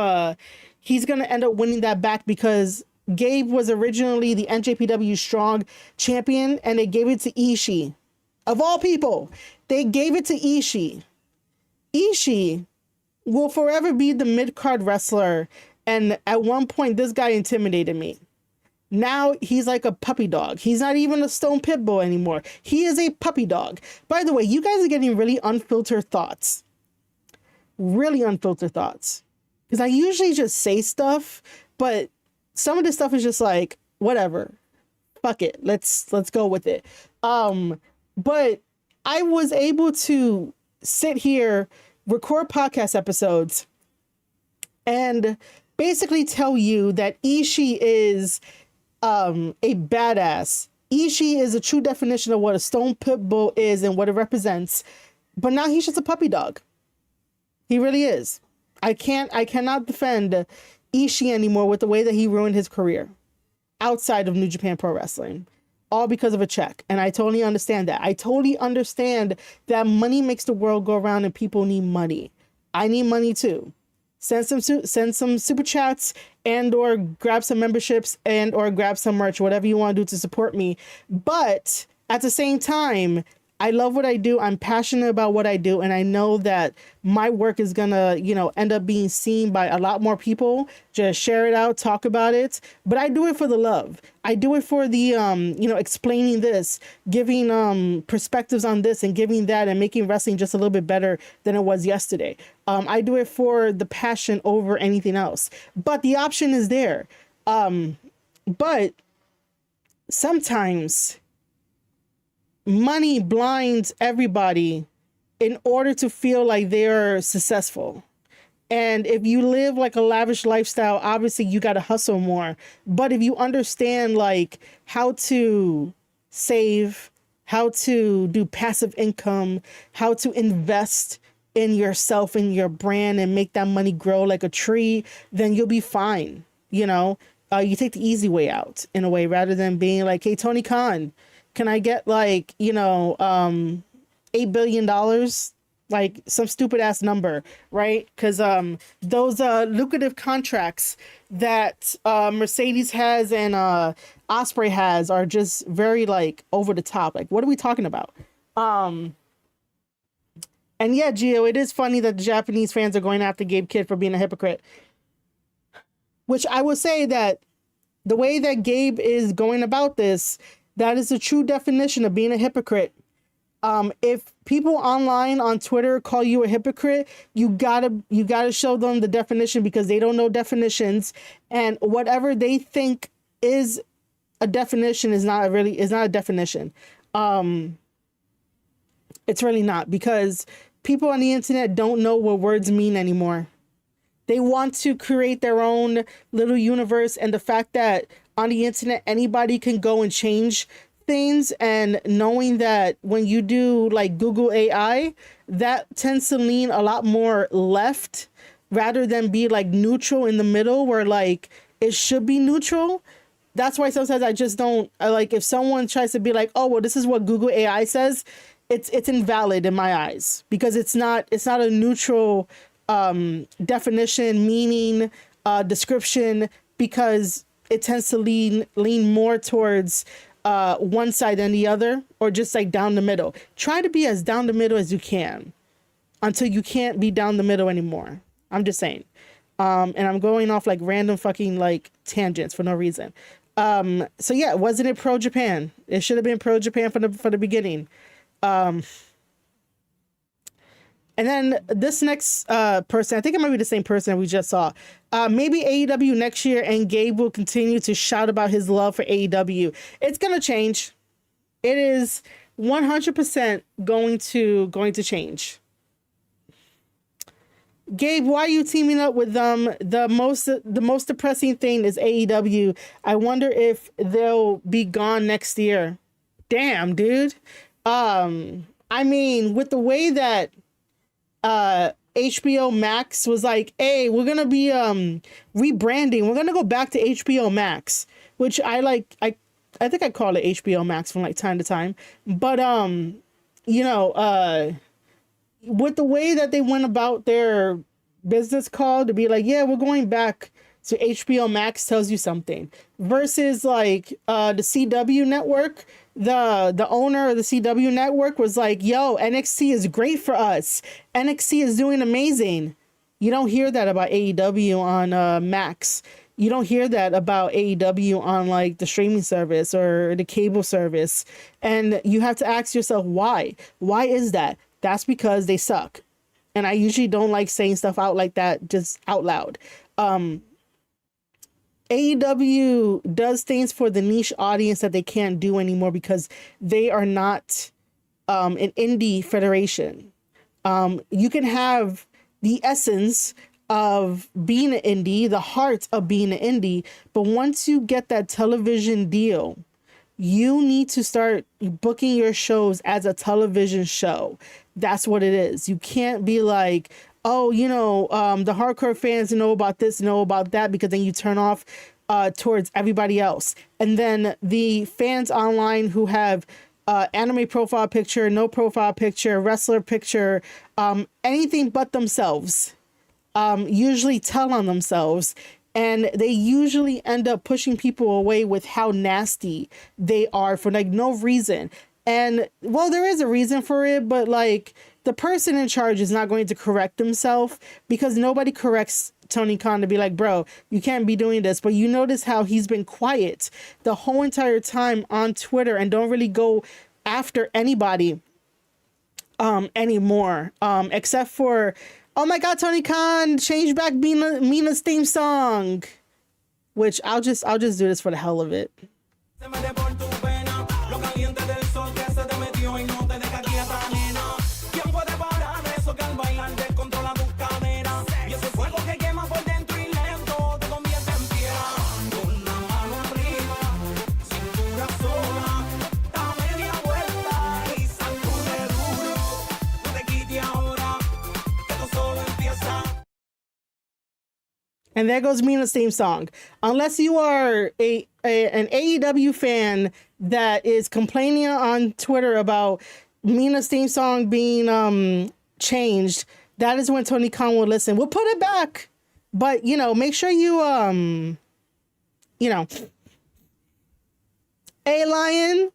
he's gonna end up winning that back, because Gabe was originally the NJPW Strong champion, and they gave it to Ishii. Of all people, they gave it to Ishii. Ishii will forever be the mid-card wrestler. And at one point, this guy intimidated me. Now he's like a puppy dog. He's not even a stone pit bull anymore. He is a puppy dog. By the way, you guys are getting really unfiltered thoughts. Really unfiltered thoughts. Because I usually just say stuff, but some of this stuff is just like, whatever. Fuck it. Let's go with it. But I was able to sit here, record podcast episodes, and basically tell you that Ishii is a badass. Ishii is a true definition of what a stone pit bull is and what it represents. But now he's just a puppy dog. He really is. I cannot defend Ishii anymore with the way that he ruined his career outside of New Japan Pro Wrestling. All because of a check. And I totally understand that. I totally understand that money makes the world go around and people need money. I need money too. Send some super chats and or grab some memberships and or grab some merch, whatever you want to do to support me. But at the same time, I love what I do. I'm passionate about what I do. And I know that my work is going to, end up being seen by a lot more people. Just share it out, talk about it. But I do it for the love. I do it for the, explaining this, giving perspectives on this and giving that and making wrestling just a little bit better than it was yesterday. I do it for the passion over anything else. But the option is there. But sometimes money blinds everybody in order to feel like they're successful. And if you live like a lavish lifestyle, obviously you got to hustle more. But if you understand like how to save, how to do passive income, how to invest in yourself and your brand and make that money grow like a tree, then you'll be fine. You take the easy way out in a way rather than being like, hey, Tony Khan, can I get like, $8 billion? Like some stupid ass number, right? Because those lucrative contracts that Mercedes has and Osprey has are just very like over the top. Like, what are we talking about? And yeah, Gio, it is funny that the Japanese fans are going after Gabe Kidd for being a hypocrite. Which I will say that the way that Gabe is going about this, that is the true definition of being a hypocrite. If people online on Twitter call you a hypocrite, you gotta show them the definition because they don't know definitions, and whatever they think is a definition is not a definition. It's really not, because people on the internet don't know what words mean anymore. They want to create their own little universe, and the fact that on the internet anybody can go and change things, and knowing that when you do like Google AI, that tends to lean a lot more left rather than be like neutral in the middle where like it should be neutral. That's why sometimes I just don't like if someone tries to be like, oh, well, this is what Google AI says. It's invalid in my eyes because it's not a neutral definition, meaning, description, because it tends to lean more towards one side than the other, or just like down the middle. Try to be as down the middle as you can until you can't be down the middle anymore. I'm just saying. And I'm going off like random fucking like tangents for no reason. So yeah, wasn't it pro Japan? It should have been pro Japan for the beginning. And then this next person, I think it might be the same person we just saw. Maybe AEW next year, and Gabe will continue to shout about his love for AEW. It's gonna change. It is 100% going to change. Gabe, why are you teaming up with them? The most depressing thing is AEW. I wonder if they'll be gone next year. Damn, dude. I mean, with the way that HBO Max was like, hey, we're gonna be rebranding. We're gonna go back to HBO Max, which I like. I think I call it HBO Max from like time to time. But with the way that they went about their business call to be like, yeah, we're going back to HBO Max, tells you something. Versus like the CW network, the owner of the CW network was like, yo, NXT is great for us. NXT is doing amazing. You don't hear that about AEW on Max. You don't hear that about AEW on like the streaming service or the cable service. And you have to ask yourself why. Why is that? That's because they suck. And I usually don't like saying stuff out like that just out loud. AEW does things for the niche audience that they can't do anymore because they are not an indie federation. You can have the essence of being an indie, the heart of being an indie, but once you get that television deal, you need to start booking your shows as a television show. That's what it is. You can't be like, oh, the hardcore fans know about this, know about that, because then you turn off towards everybody else. And then the fans online who have anime profile picture, no profile picture, wrestler picture, anything but themselves, usually tell on themselves. And they usually end up pushing people away with how nasty they are for like no reason. And well, there is a reason for it, but like the person in charge is not going to correct himself because nobody corrects Tony Khan to be like, bro, you can't be doing this. But you notice how he's been quiet the whole entire time on Twitter and don't really go after anybody anymore, except for, oh my God, Tony Khan, change back Mina's theme song, which I'll just do this for the hell of it. And there goes Mina's theme song. Unless you are an AEW fan that is complaining on Twitter about Mina's theme song being changed, that is when Tony Khan will listen. We'll put it back. But, make sure you, hey, Lion,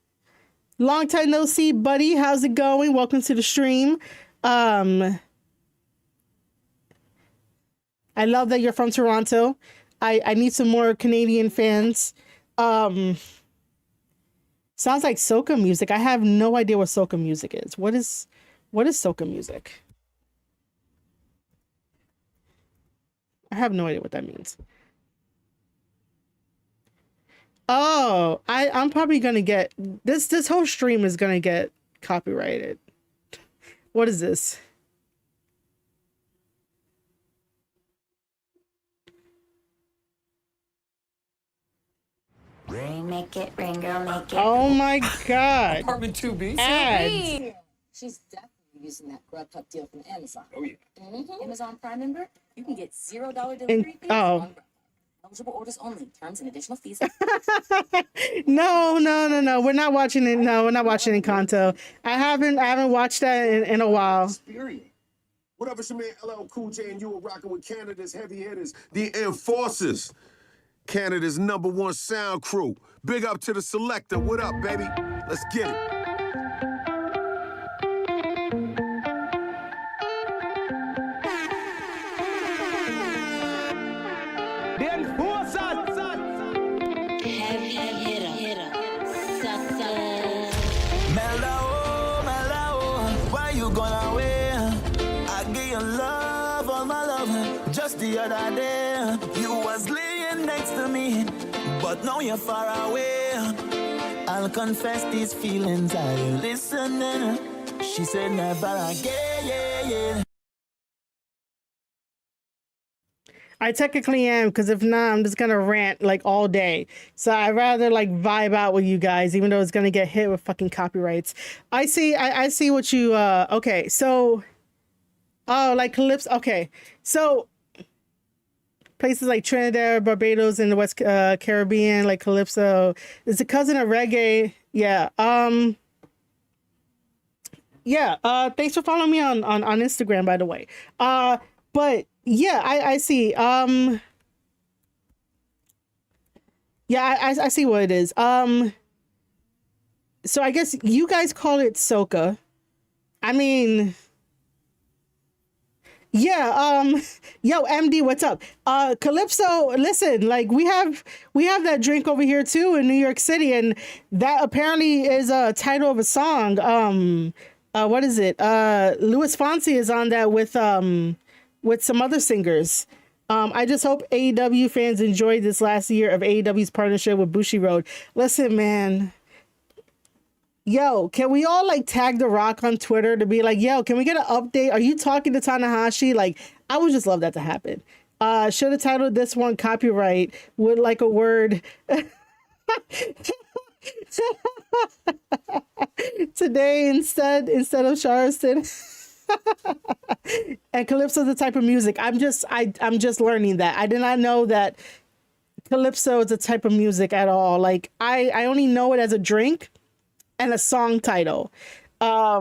long time no see, buddy. How's it going? Welcome to the stream. I love that you're from Toronto. I need some more Canadian fans. Sounds like soca music. I have no idea what soca music is. What is soca music? I have no idea what that means. Oh, I'm probably gonna get this whole stream is gonna get copyrighted. What is this? Ring, make it, ring, girl, make it. Oh my God. Apartment 2B. Ads. She's definitely using that Grubhub deal from Amazon. Oh, yeah. Amazon Prime member, you can get $0 delivery fees on Grubhub. Eligible orders only. Terms and additional fees. No. We're not watching it. No, we're not watching Encanto. I haven't watched that in a while. Experience. What up, it's your man LL Cool J, and you are rocking with Canada's heavy hitters, the Enforcers. Canada's #1 sound crew. Big up to the Selector. What up, baby? Let's get it. The Enforcers. Heavy hitter. Sucker. Mellow, why you gonna wear? I give you love, all my love. Just the other day, you was laying next to me, but now you're far away. I'll confess these feelings, are you listening? She said never again, yeah. I technically am, because if not, I'm just gonna rant like all day. So I'd rather like vibe out with you guys, even though it's gonna get hit with fucking copyrights. I see what you okay, so like Calypso. Okay, so places like Trinidad, Barbados, and the West Caribbean, like Calypso, is a cousin of reggae. Yeah. Thanks for following me on Instagram, by the way. But yeah, I see. Yeah, I see what it is. So I guess you guys call it soca. I mean, yeah, yo, MD, what's up? Calypso, listen, like we have that drink over here too in New York City, and that apparently is a title of a song. What is it? Louis Fonsi is on that with some other singers. I just hope AEW fans enjoyed this last year of AEW's partnership with Bushiroad. Listen, man. Yo, can we all like tag The Rock on Twitter to be like, yo, can we get an update? Are you talking to Tanahashi? Like, I would just love that to happen. Should have titled this one copyright with like a word. Today instead of Charleston. And Calypso is the type of music. I'm just learning that. I did not know that Calypso is a type of music at all. Like I only know it as a drink and a song title. We'll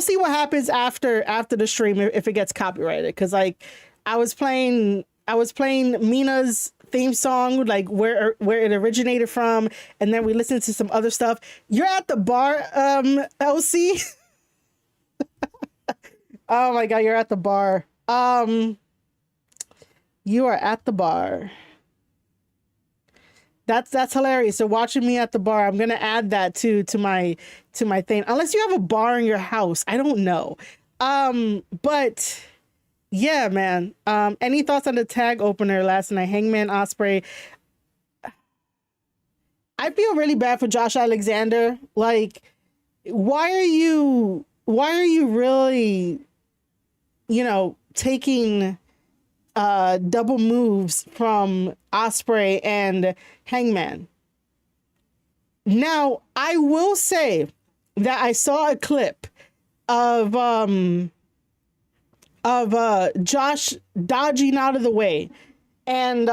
see what happens after the stream if it gets copyrighted. Cause like I was playing Mina's theme song, like where it originated from, and then we listened to some other stuff. You're at the bar, LC. Oh my god, you're at the bar. You are at the bar. That's hilarious. So watching me at the bar, I'm gonna add that to my thing. Unless you have a bar in your house, I don't know. But yeah, man. Any thoughts on the tag opener last night? Hangman Ospreay. I feel really bad for Josh Alexander. Like, why are you really, taking double moves from Ospreay and Hangman? Now, I will say that I saw a clip of Josh dodging out of the way, and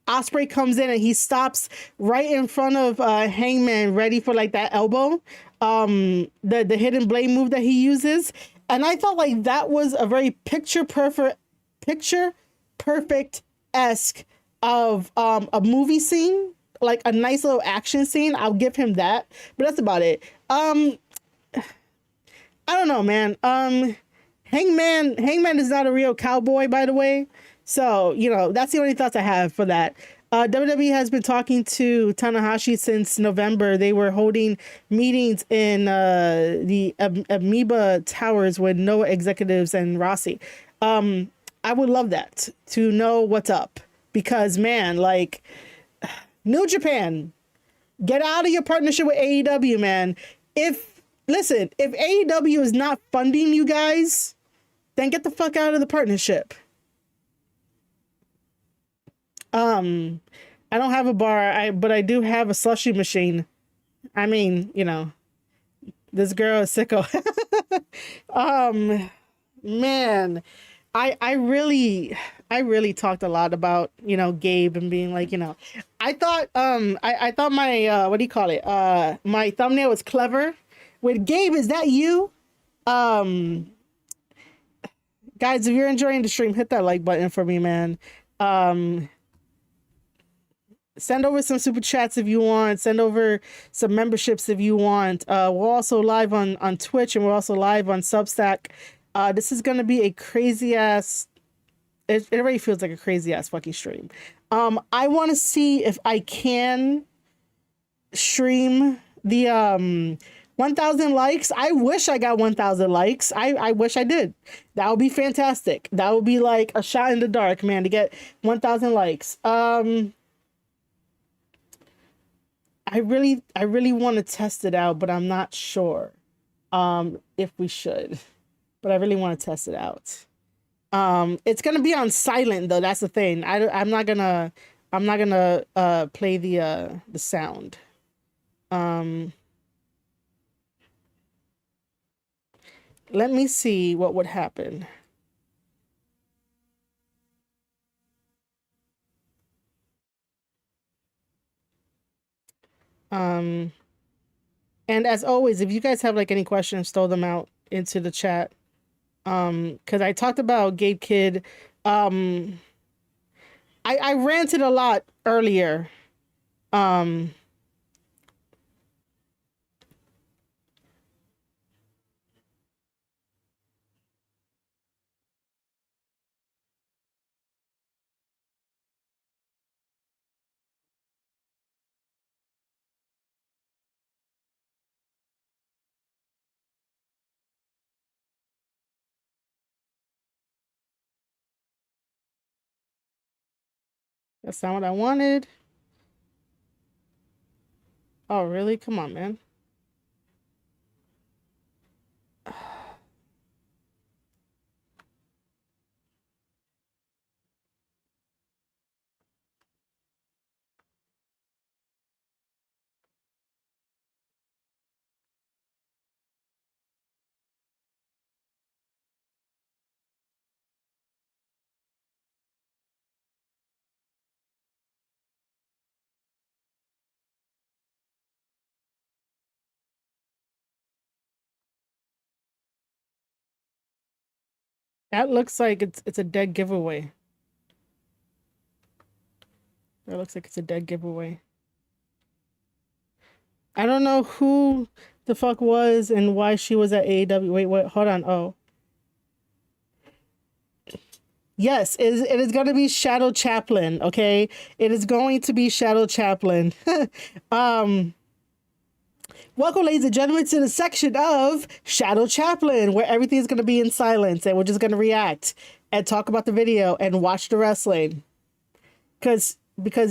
Ospreay comes in and he stops right in front of Hangman, ready for like that elbow, the hidden blade move that he uses. And I felt like that was a very picture perfect esque of a movie scene, like a nice little action scene. I'll give him that, but that's about it. I don't know, man. Hangman is not a real cowboy, by the way. So, that's the only thoughts I have for that. WWE has been talking to Tanahashi since November. They were holding meetings in the Amoeba Towers with Noah executives and Rossi. I would love that, to know what's up. Because, man, like, New Japan, get out of your partnership with AEW, man. If AEW is not funding you guys, then get the fuck out of the partnership. I don't have a bar, but I do have a slushy machine. I mean, this girl is sicko. Man, I really talked a lot about, Gabe and being like, I thought my, what do you call it? My thumbnail was clever with Gabe. Is that you? Guys, if you're enjoying the stream, hit that like button for me, man. Send over some super chats if you want. Send over some memberships if you want. We're also live on Twitch, and we're also live on Substack. This is going to be a crazy ass... It already feels like a crazy ass fucking stream. I want to see if I can stream the 1,000 likes. I wish I got 1,000 likes. I wish I did. That would be fantastic. That would be like a shot in the dark, man, to get 1,000 likes. I really want to test it out, but I'm not sure if we should. But I really want to test it out. It's gonna be on silent though. That's the thing. I'm not gonna play the sound. Let me see what would happen. And as always, if you guys have like any questions, throw them out into the chat. Because I talked about Gabe Kidd. Um, I ranted a lot earlier. Um, that's not what I wanted. Oh, really? Come on, man. That looks like it's a dead giveaway. That looks like it's a dead giveaway. I don't know who the fuck was and why she was at AEW. Wait, hold on. Oh. Yes, it is going to be Shadow Chaplin, okay? It is going to be Shadow Chaplin. Welcome, ladies and gentlemen, to the section of Shadow Chaplin, where everything's going to be in silence and we're just going to react and talk about the video and watch the wrestling. Because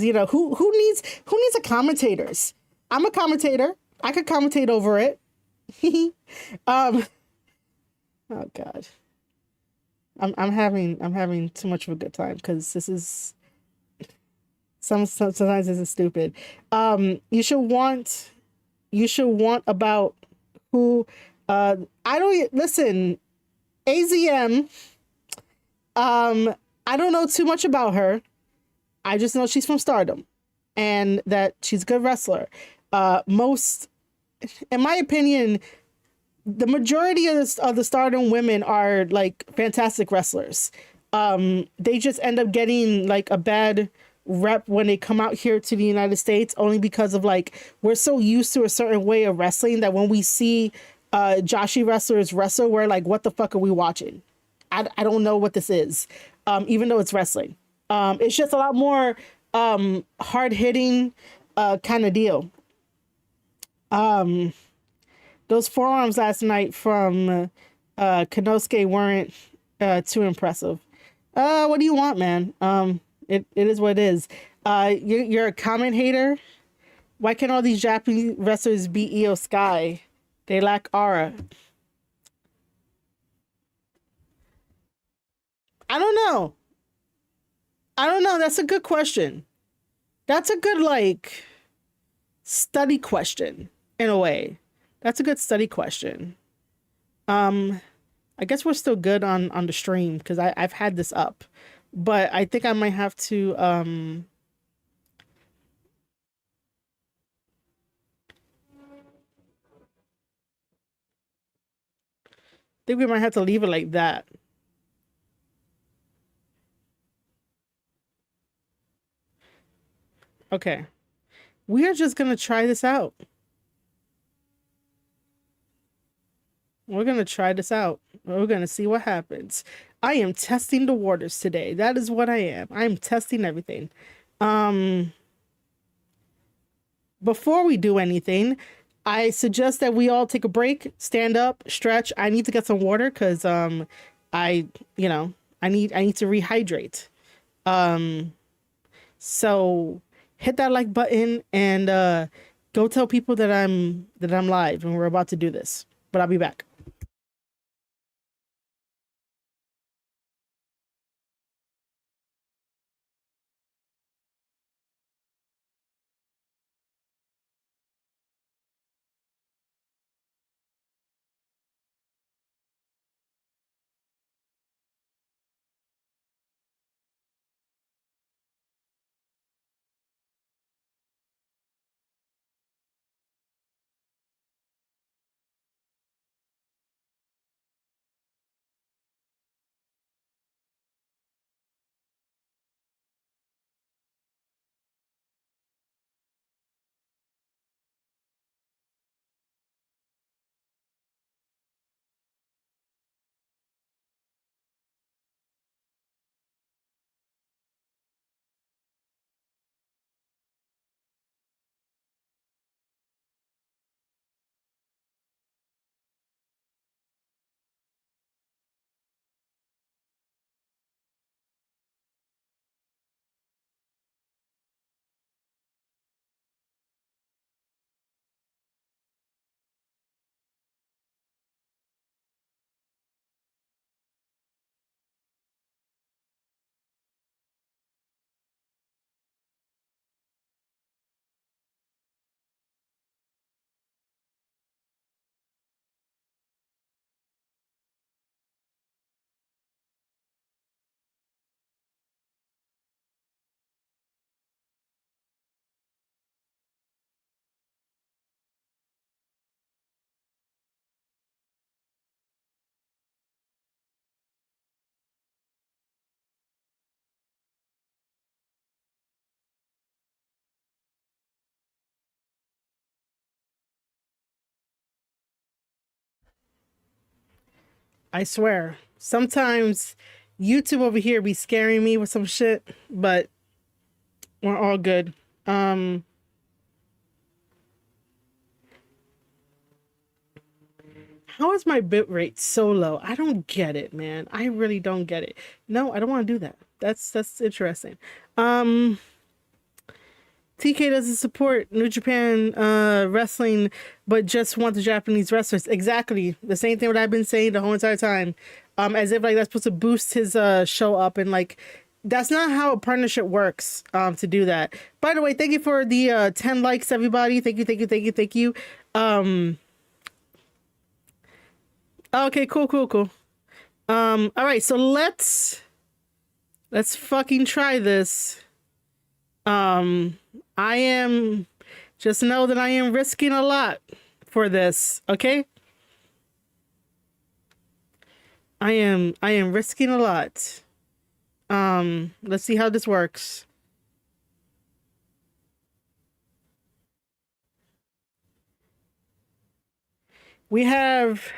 you know, who needs a commentators? I'm a commentator. I could commentate over it. Oh God. I'm having too much of a good time because this is sometimes this is stupid. You should want about who I don't listen. AZM. I don't know too much about her. I just know she's from Stardom and that she's a good wrestler. Most, in my opinion, the majority of the Stardom women are like fantastic wrestlers. They just end up getting like a bad rep when they come out here to the United States, only because of like we're so used to a certain way of wrestling that when we see Joshi wrestlers wrestle, we're like, what the fuck are we watching? I don't know what this is, even though it's wrestling. It's just a lot more hard hitting kind of deal. Those forearms last night from Konosuke weren't too impressive. What do you want, man? It is what it is. You're a comment hater. Why can't all these Japanese wrestlers beat Io Sky? They lack aura. I don't know. That's a good question. That's a good like study question in a way. That's a good study question. I guess we're still good on the stream because I've had this up, but I think I might have to think we might have to leave it like that. Okay. We are just gonna try this out. We're gonna try this out. We're gonna see what happens. I am testing the waters today. That is what I am. I'm testing everything. Before we do anything, I suggest that we all take a break, stand up, stretch. I need to get some water because I need to rehydrate. So hit that like button and go tell people that I'm live and we're about to do this. But I'll be back. I swear. Sometimes YouTube over here be scaring me with some shit, but we're all good. How is my bit rate so low? I don't get it, man. I really don't get it. No, I don't want to do that. That's interesting. TK doesn't support New Japan wrestling, but just want the Japanese wrestlers. Exactly. The same thing what I've been saying the whole entire time. As if like that's supposed to boost his show up, and like that's not how a partnership works to do that. By the way, thank you for the 10 likes, everybody. Thank you. Okay, cool. All right, so let's fucking try this. I am, just know that I am risking a lot for this, okay? I am risking a lot. Let's see how this works. We have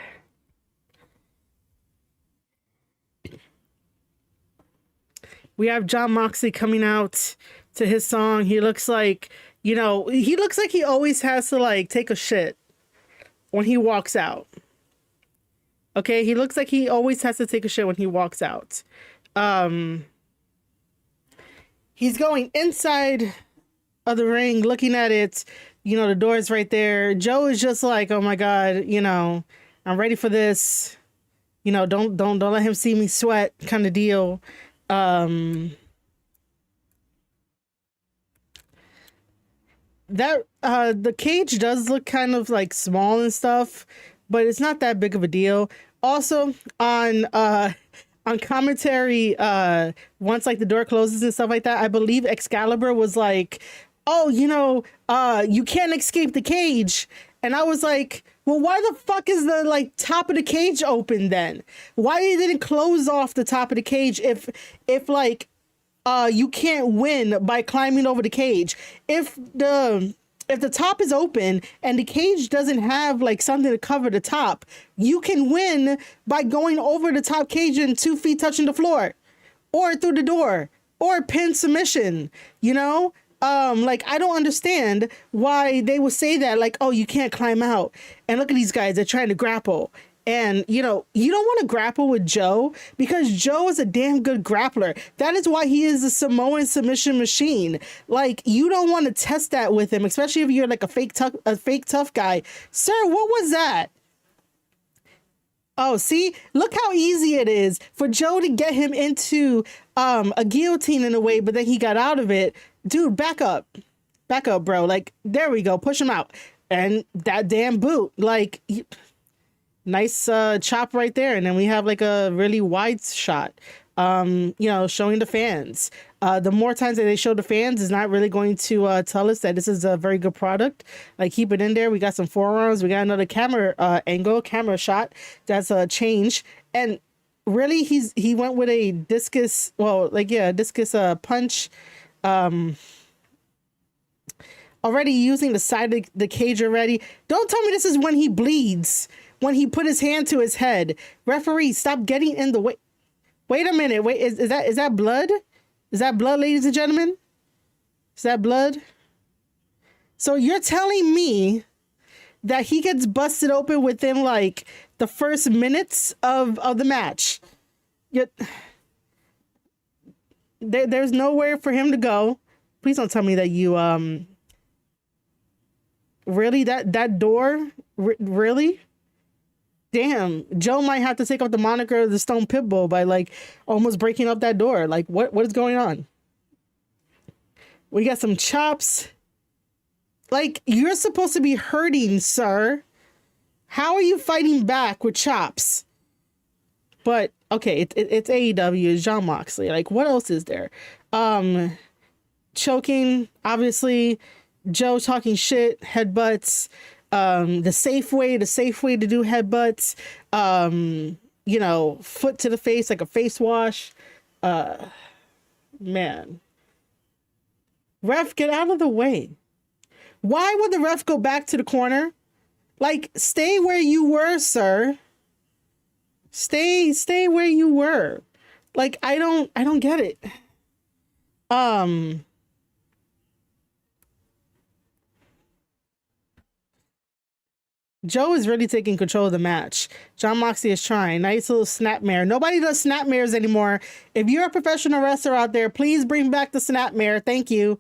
John Moxley coming out to his song. He looks like, he always has to like take a shit when he walks out. Okay, he looks like he always has to take a shit when he walks out. He's going inside of the ring, looking at it. The door is right there. Joe is just like, oh my God, I'm ready for this. Don't let him see me sweat kind of deal. The cage does look kind of like small and stuff, but it's not that big of a deal. Also on commentary, once like the door closes and stuff like that, I believe Excalibur was like, oh, you can't escape the cage. And I was like, well, why the fuck is the like top of the cage open then? Why didn't close off the top of the cage if like you can't win by climbing over the cage? If the top is open and the cage doesn't have like something to cover the top, you can win by going over the top cage and 2 feet touching the floor, or through the door, or pin submission. Like I don't understand why they would say that, like, oh, you can't climb out. And look at these guys, they're trying to grapple. And, you don't want to grapple with Joe because Joe is a damn good grappler. That is why he is a Samoan submission machine. Like, you don't want to test that with him, especially if you're like a fake tough guy. Sir, what was that? Oh, see, look how easy it is for Joe to get him into a guillotine in a way, but then he got out of it. Dude, back up, bro. Like, there we go. Push him out. And that damn boot, like, nice chop right there. And then we have like a really wide shot, showing the fans. The more times that they show the fans is not really going to tell us that this is a very good product. Like, keep it in there. We got some forearms. We got another camera camera shot. That's a change. And really, he went with a discus. Well, discus punch. Already using the side of the cage already. Don't tell me this is when he bleeds. When he put his hand to his head. Referee, stop getting in the way. Wait a minute. Wait, is that blood? Is that blood, ladies and gentlemen? Is that blood? So you're telling me that he gets busted open within like the first minutes of the match? Yet there's nowhere for him to go. Please don't tell me that you really that door really? Damn, Joe might have to take off the moniker of the Stone Pitbull by like almost breaking up that door. Like, what is going on? We got some chops. Like, you're supposed to be hurting, sir. How are you fighting back with chops? But okay, it's AEW, it's John Moxley. Like, what else is there? Choking, obviously. Joe talking shit, headbutts. The safe way to do headbutts, foot to the face, like a face wash. Man. Ref, get out of the way. Why would the ref go back to the corner? Like, stay where you were, sir. Stay where you were. Like, I don't get it. Joe is really taking control of the match. John Moxley is trying. Nice little snapmare. Nobody does snapmares anymore. If you're a professional wrestler out there, please bring back the snapmare. Thank you.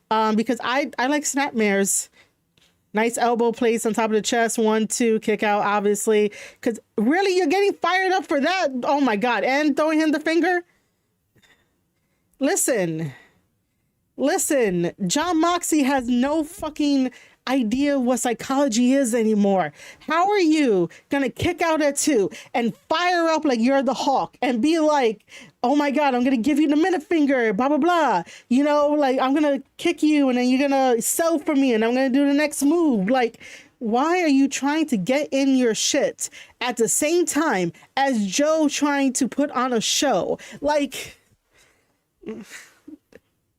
Because I like snapmares. Nice elbow place on top of the chest. 1, 2, kick out, obviously. Because really, you're getting fired up for that. Oh my God. And throwing him the finger. Listen. John Moxley has no fucking idea what psychology is anymore. How are you gonna kick out at 2 and fire up like you're the Hulk and be like, oh my God, I'm gonna give you the middle finger, blah blah blah, you know, like I'm gonna kick you and then you're gonna sell for me and I'm gonna do the next move? Like, why are you trying to get in your shit at the same time as Joe trying to put on a show? Like,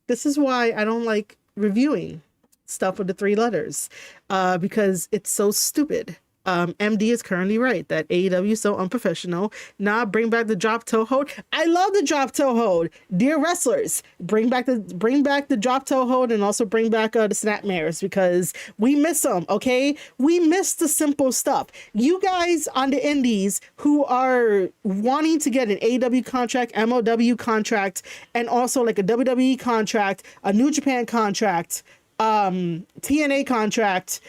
this is why I don't like reviewing stuff with the 3 letters, because it's so stupid. MD is currently right that AEW is so unprofessional. Nah, bring back the drop toe hold. I love the drop toe hold. Dear wrestlers, bring back the drop toe hold and also bring back the snapmares because we miss them. Okay, we miss the simple stuff. You guys on the indies who are wanting to get an AEW contract, MOW contract, and also like a WWE contract, a New Japan contract, TNA contract.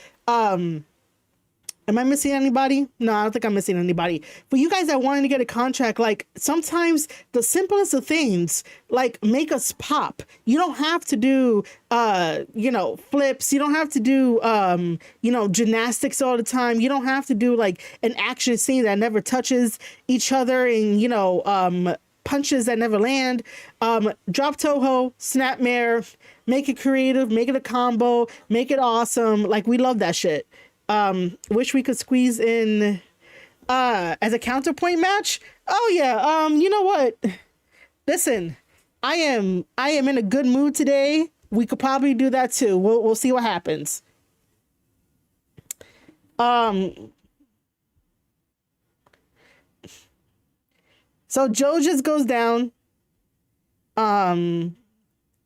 Am I missing anybody? No, I don't think I'm missing anybody. For you guys that wanted to get a contract, like sometimes the simplest of things like make us pop. You don't have to do flips. You don't have to do gymnastics all the time. You don't have to do like an action scene that never touches each other and punches that never land. Drop toho, snapmare, make it creative, make it a combo, make it awesome. Like, we love that shit. Wish we could squeeze in as a counterpoint match. Oh yeah. You know what? Listen, I am in a good mood today. We could probably do that too. We'll see what happens. So Joe just goes down.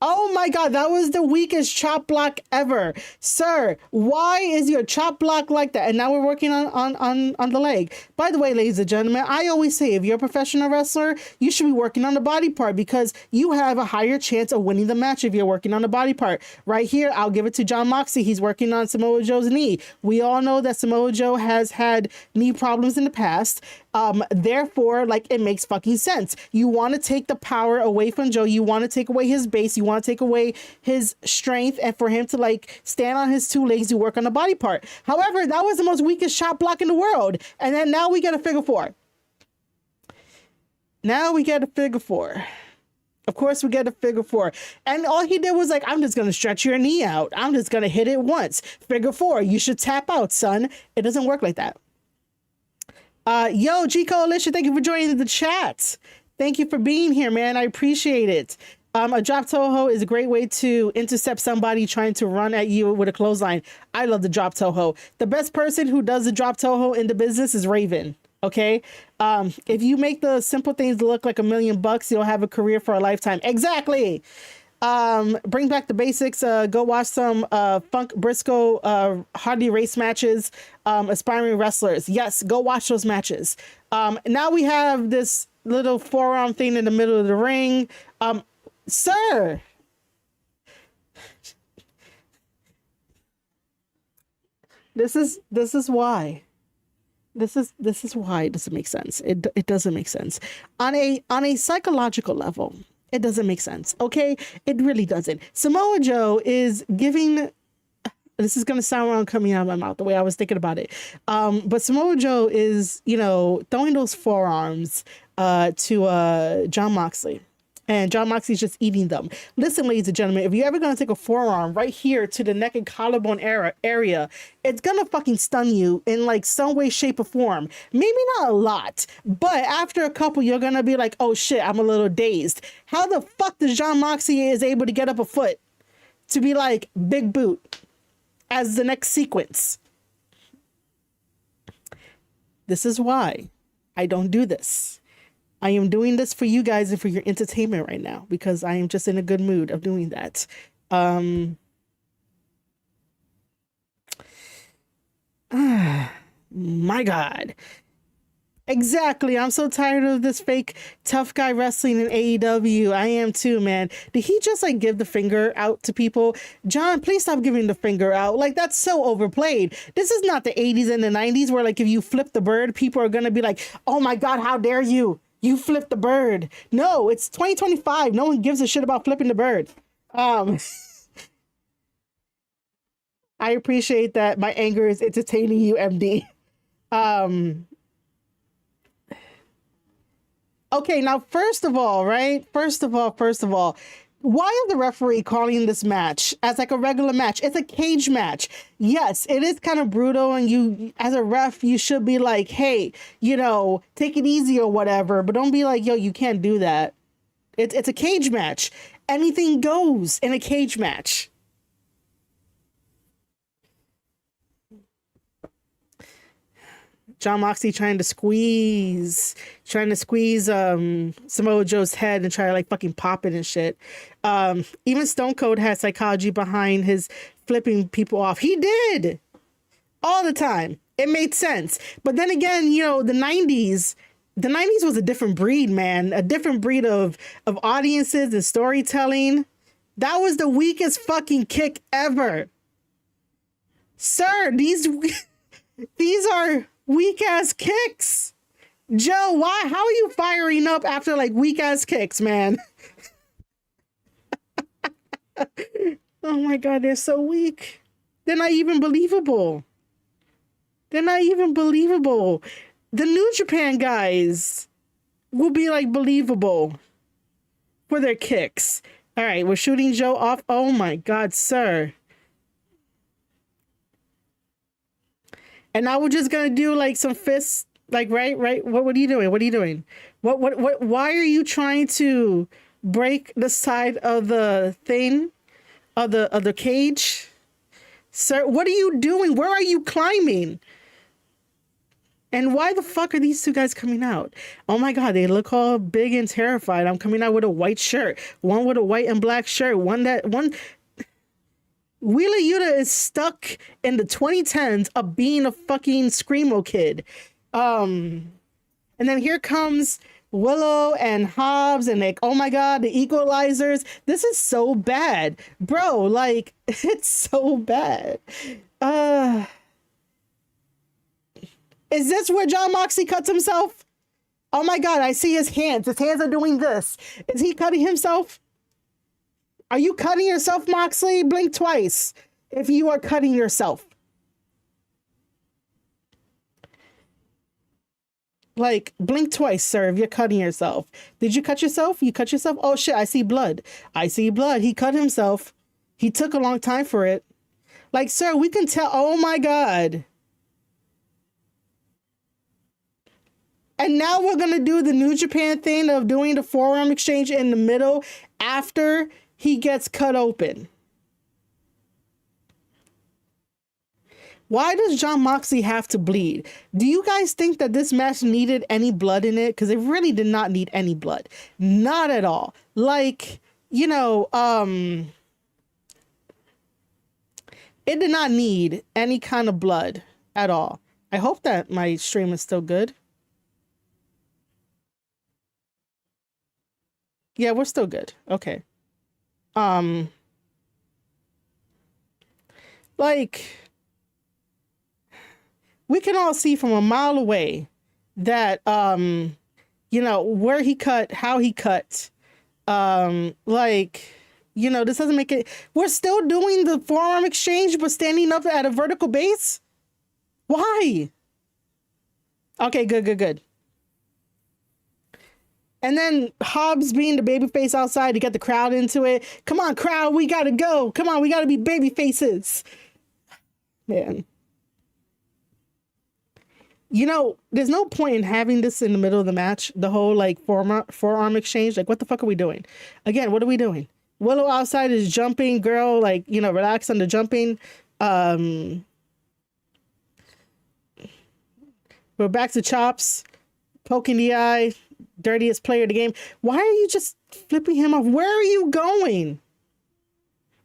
Oh my God, that was the weakest chop block ever. Sir, why is your chop block like that? And now we're working on the leg. By the way, ladies and gentlemen, I always say if you're a professional wrestler, you should be working on the body part because you have a higher chance of winning the match if you're working on the body part. Right here, I'll give it to John Moxley. He's working on Samoa Joe's knee. We all know that Samoa Joe has had knee problems in the past. Therefore, like, it makes fucking sense. You want to take the power away from Joe. You want to take away his base. You want to take away his strength and for him to like stand on his 2 legs to work on the body part. However, that was the most weakest chop block in the world. And then now we get a figure 4. Now we get a figure 4. Of course, we get a figure 4. And all he did was like, I'm just going to stretch your knee out. I'm just going to hit it once. Figure 4. You should tap out, son. It doesn't work like that. Yo, G Coalition, thank you for joining the chat. Thank you for being here, man. I appreciate it. A drop toho is a great way to intercept somebody trying to run at you with a clothesline. I love the drop toho. The best person who does the drop toho in the business is Raven. Okay. If you make the simple things look like $1 million, you'll have a career for a lifetime. Exactly. Bring back the basics. Go watch some Funk Briscoe Hardy race matches. Aspiring wrestlers. Yes, go watch those matches. Now we have this little forearm thing in the middle of the ring. Sir, this is why. This is why it doesn't make sense. It doesn't make sense on a psychological level. It doesn't make sense. Okay, it really doesn't. Samoa Joe is giving. This is gonna sound wrong coming out of my mouth the way I was thinking about it. But Samoa Joe is, throwing those forearms to John Moxley. And John Moxley's just eating them. Listen, ladies and gentlemen, if you're ever going to take a forearm right here to the neck and collarbone area, it's going to fucking stun you in like some way, shape, or form. Maybe not a lot, but after a couple, you're going to be like, oh shit, I'm a little dazed. How the fuck does John Moxley is able to get up a foot to be like big boot as the next sequence? This is why I don't do this. I am doing this for you guys and for your entertainment right now because I am just in a good mood of doing that. My God. Exactly. I'm so tired of this fake tough guy wrestling in AEW. I am too, man. Did he just like give the finger out to people? John, please stop giving the finger out. Like, that's so overplayed. This is not the 80s and the 90s where like if you flip the bird, people are going to be like, oh my God, how dare you? You flipped the bird. No, it's 2025. No one gives a shit about flipping the bird. I appreciate that my anger is entertaining you, MD. Okay, now, first of all, right? First of all, why is the referee calling this match as like a regular match? It's a cage match. Yes, it is kind of brutal. And you, as a ref, you should be like, hey, you know, take it easy or whatever. But don't be like, yo, you can't do that. It's a cage match. Anything goes in a cage match. John Moxley trying to squeeze Samoa Joe's head and try to like fucking pop it and shit. Even Stone Cold had psychology behind his flipping people off. He did all the time. It made sense. But then again, you know, the 90s was a different breed, man. A different breed of audiences and storytelling. That was the weakest fucking kick ever. Sir, these are weak ass kicks. Joe, how are you firing up after like weak ass kicks, man? Oh my God, they're so weak. They're not even believable. The New Japan guys will be like believable for their kicks. All right, we're shooting Joe off. Oh my God, sir. And now we're just gonna do like some fists, like right. What are you doing? What? Why are you trying to break the side of the thing, of the cage, sir? What are you doing? Where are you climbing? And why the fuck are these two guys coming out? Oh my God, they look all big and terrified. I'm coming out with a white shirt, one with a white and black shirt, Wheeler Yuta is stuck in the 2010s of being a fucking Screamo kid. And then here comes Willow and Hobbs and like, oh my God, the Equalizers. This is so bad. Bro, like, it's so bad. Is this where John Moxley cuts himself? Oh my God, I see his hands. His hands are doing this. Is he cutting himself? Are you cutting yourself, Moxley? Blink twice if you are cutting yourself. Like, blink twice, sir, if you're cutting yourself. Did you cut yourself? You cut yourself? Oh, shit, I see blood. He cut himself. He took a long time for it. Like, sir, we can tell. Oh, my God. And now we're going to do the New Japan thing of doing the forearm exchange in the middle after he gets cut open. Why does John Moxley have to bleed? Do you guys think that this match needed any blood in it? Because it really did not need any blood. Not at all. Like, you know, it did not need any kind of blood at all. I hope that my stream is still good. Yeah, we're still good. Okay. Like, we can all see from a mile away that, you know, where he cut, how he cut, like, you know, this doesn't make it, we're still doing the forearm exchange, but standing up at a vertical base. Why? Okay, good. And then Hobbs being the baby face outside to get the crowd into it. Come on, crowd, we gotta go. Come on, we gotta be baby faces. Man. You know, there's no point in having this in the middle of the match. The whole, like, forearm exchange. Like, what the fuck are we doing? Again, what are we doing? Willow outside is jumping. Girl, like, you know, relax on the jumping. We're back to chops. poking the eye, dirtiest player of the game. Why are you just flipping him off? Where are you going?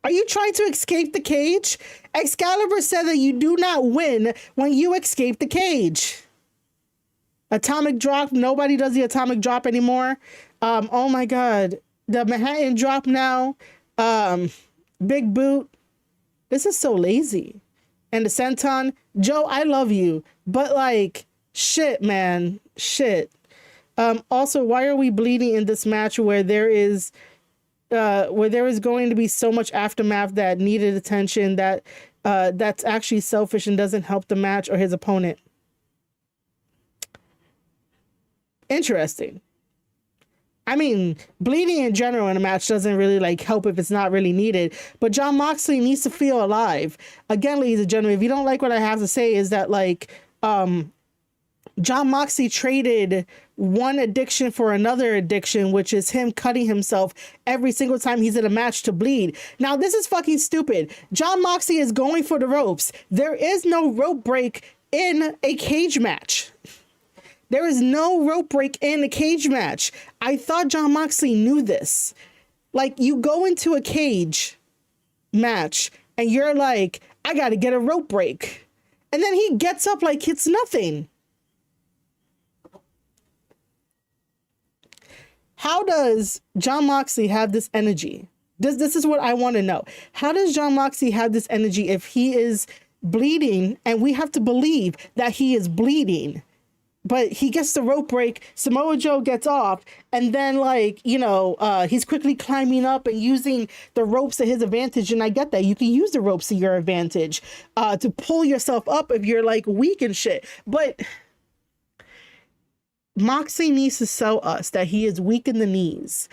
Are you trying to escape the cage? Excalibur said that you do not win when you escape the cage. Atomic drop. Nobody does the atomic drop anymore. Oh my God. The Manhattan drop now. Big boot. This is so lazy. And the senton. Joe, I love you. But like, shit, man. Shit. Also, why are we bleeding in this match where there is going to be so much aftermath that needed attention that that's actually selfish and doesn't help the match or his opponent? Interesting. I mean, bleeding in general in a match doesn't really like help if it's not really needed, but Jon Moxley needs to feel alive. Again, ladies and gentlemen, if you don't like what I have to say, is that like Jon Moxley traded one addiction for another addiction, which is him cutting himself every single time he's in a match to bleed. Now, this is fucking stupid. Jon Moxley is going for the ropes. There is no rope break in a cage match. There is no rope break in a cage match. I thought Jon Moxley knew this. Like, you go into a cage match and you're like, I got to get a rope break. And then he gets up like it's nothing. How does Jon Moxley have this energy? This is what I want to know. How does Jon Moxley have this energy if he is bleeding and we have to believe that he is bleeding? But he gets the rope break, Samoa Joe gets off, and then, like, you know, he's quickly climbing up and using the ropes to his advantage. And I get that. You can use the ropes to your advantage to pull yourself up if you're, like, weak and shit. But Moxley needs to sell us that he is weak in the knees.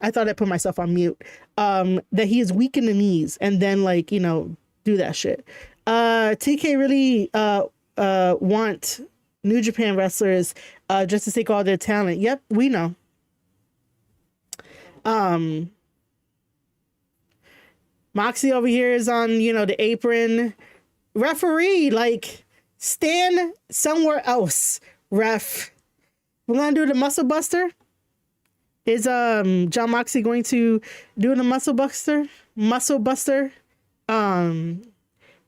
I thought I put myself on mute. That he is weak in the knees, and then, like, you know, do that shit. TK really want New Japan wrestlers just to take all their talent. Yep, we know. Moxie over here is on, you know, the apron. Referee, like, stand somewhere else, ref. We're gonna do the muscle buster. Is Jon Moxley going to do the muscle buster? Muscle buster.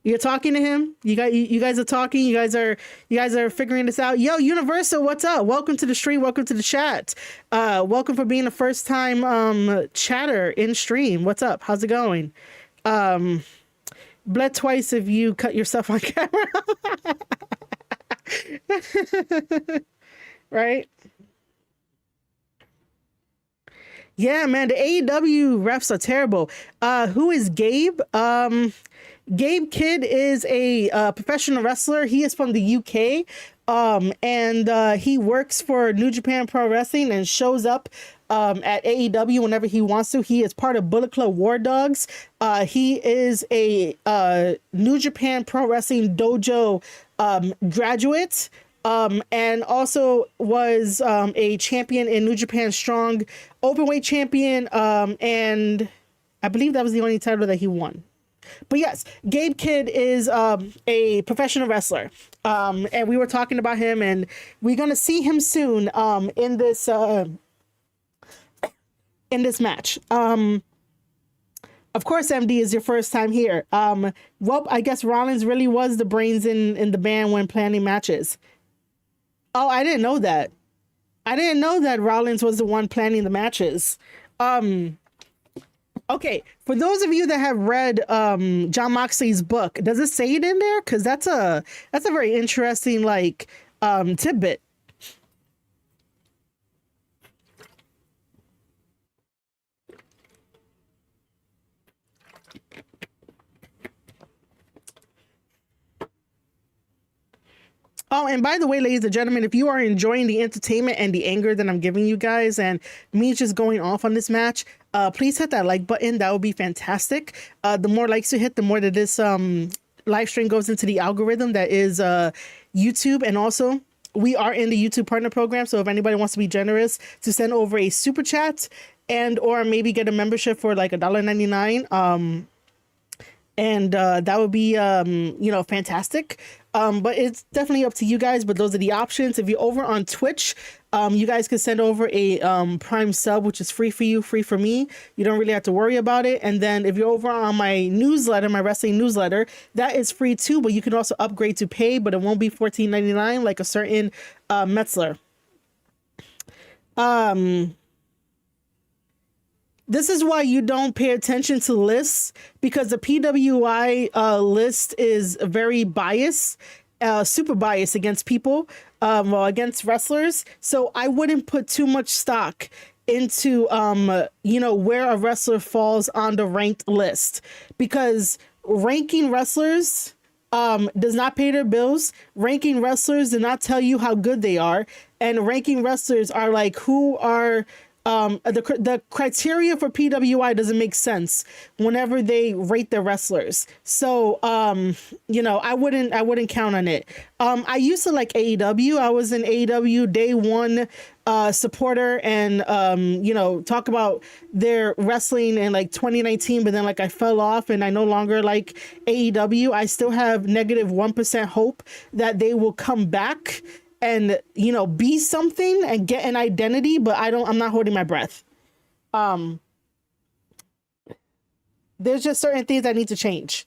You're talking to him. You guys are talking. You guys are figuring this out. Yo, Universal, what's up? Welcome to the stream. Welcome to the chat. Welcome for being the first time chatter in stream. What's up? How's it going? Bled twice if you cut yourself on camera. Right? Yeah, man. The AEW refs are terrible. Who is Gabe? Gabe Kidd is a professional wrestler. He is from the UK, and he works for New Japan Pro Wrestling and shows up at AEW whenever he wants to. He is part of Bullet Club War Dogs. He is a New Japan Pro Wrestling Dojo graduate, and also was a champion in New Japan Strong, openweight champion, and I believe that was the only title that he won. But yes, Gabe Kidd is a professional wrestler, and we were talking about him, and we're gonna see him soon in this match. Of course, MD is your first time here. Well, I guess Rollins really was the brains in the band when planning matches. Oh, I didn't know that. I didn't know that Rollins was the one planning the matches. Okay, for those of you that have read Jon Moxley's book, does it say it in there? Because that's a very interesting, like, tidbit. Oh, and by the way, ladies and gentlemen, if you are enjoying the entertainment and the anger that I'm giving you guys and me just going off on this match, please hit that like button. That would be fantastic. The more likes you hit, the more that this live stream goes into the algorithm that is YouTube. And also, we are in the YouTube partner program. So if anybody wants to be generous to send over a super chat and or maybe get a membership for like $1.99, and that would be fantastic. But it's definitely up to you guys. But those are the options. If you're over on Twitch, you guys can send over a Prime sub, which is free for you, free for me. You don't really have to worry about it. And then if you're over on my newsletter, my wrestling newsletter, that is free too. But you can also upgrade to pay, but it won't be $14.99 like a certain Metzler. This is why you don't pay attention to lists, because the PWI list is very biased, super biased against people, against wrestlers. So I wouldn't put too much stock into, where a wrestler falls on the ranked list, because ranking wrestlers does not pay their bills. Ranking wrestlers do not tell you how good they are. And ranking wrestlers are like, who are... the criteria for PWI doesn't make sense whenever they rate their wrestlers. So, I wouldn't count on it. I used to like AEW. I was an AEW day one supporter, and talk about their wrestling in like 2019, but then like I fell off and I no longer like AEW. I still have negative 1% hope that they will come back and be something and get an identity, but I'm not holding my breath. There's just certain things that need to change.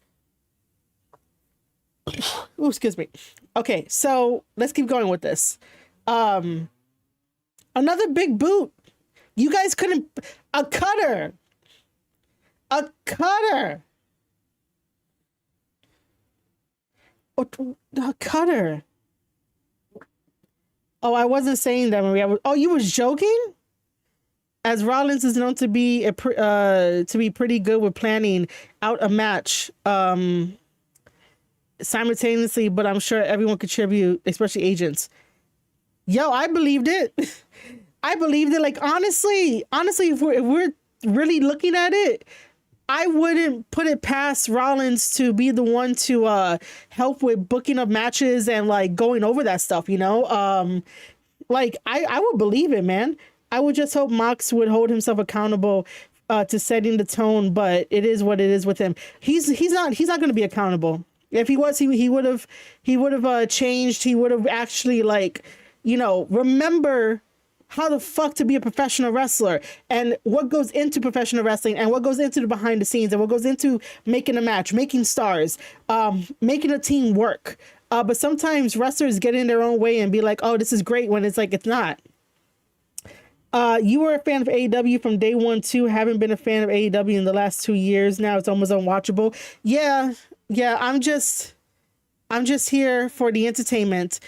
Ooh, excuse me. Okay, so let's keep going with this. Another big boot. You guys couldn't... A cutter. A cutter. A cutter. Oh, I wasn't saying that, Maria. You was joking? As Rollins is known to be pretty good with planning out a match simultaneously, but I'm sure everyone contribute, especially agents. Yo, I believed it. I believed it. Like, honestly, if we're really looking at it, I wouldn't put it past Rollins to be the one to help with booking of matches and like going over that stuff, I would believe it, man. I would just hope Mox would hold himself accountable to setting the tone, but it is what it is with him. He's not going to be accountable. If he was, he would have changed. He would have actually remember how the fuck to be a professional wrestler and what goes into professional wrestling and what goes into the behind the scenes and what goes into making a match, making stars, making a team work. But sometimes wrestlers get in their own way and be like, oh, this is great, when it's like, it's not. You were a fan of AEW from day one too. Haven't been a fan of AEW in the last 2 years now. It's almost unwatchable. Yeah. I'm just here for the entertainment.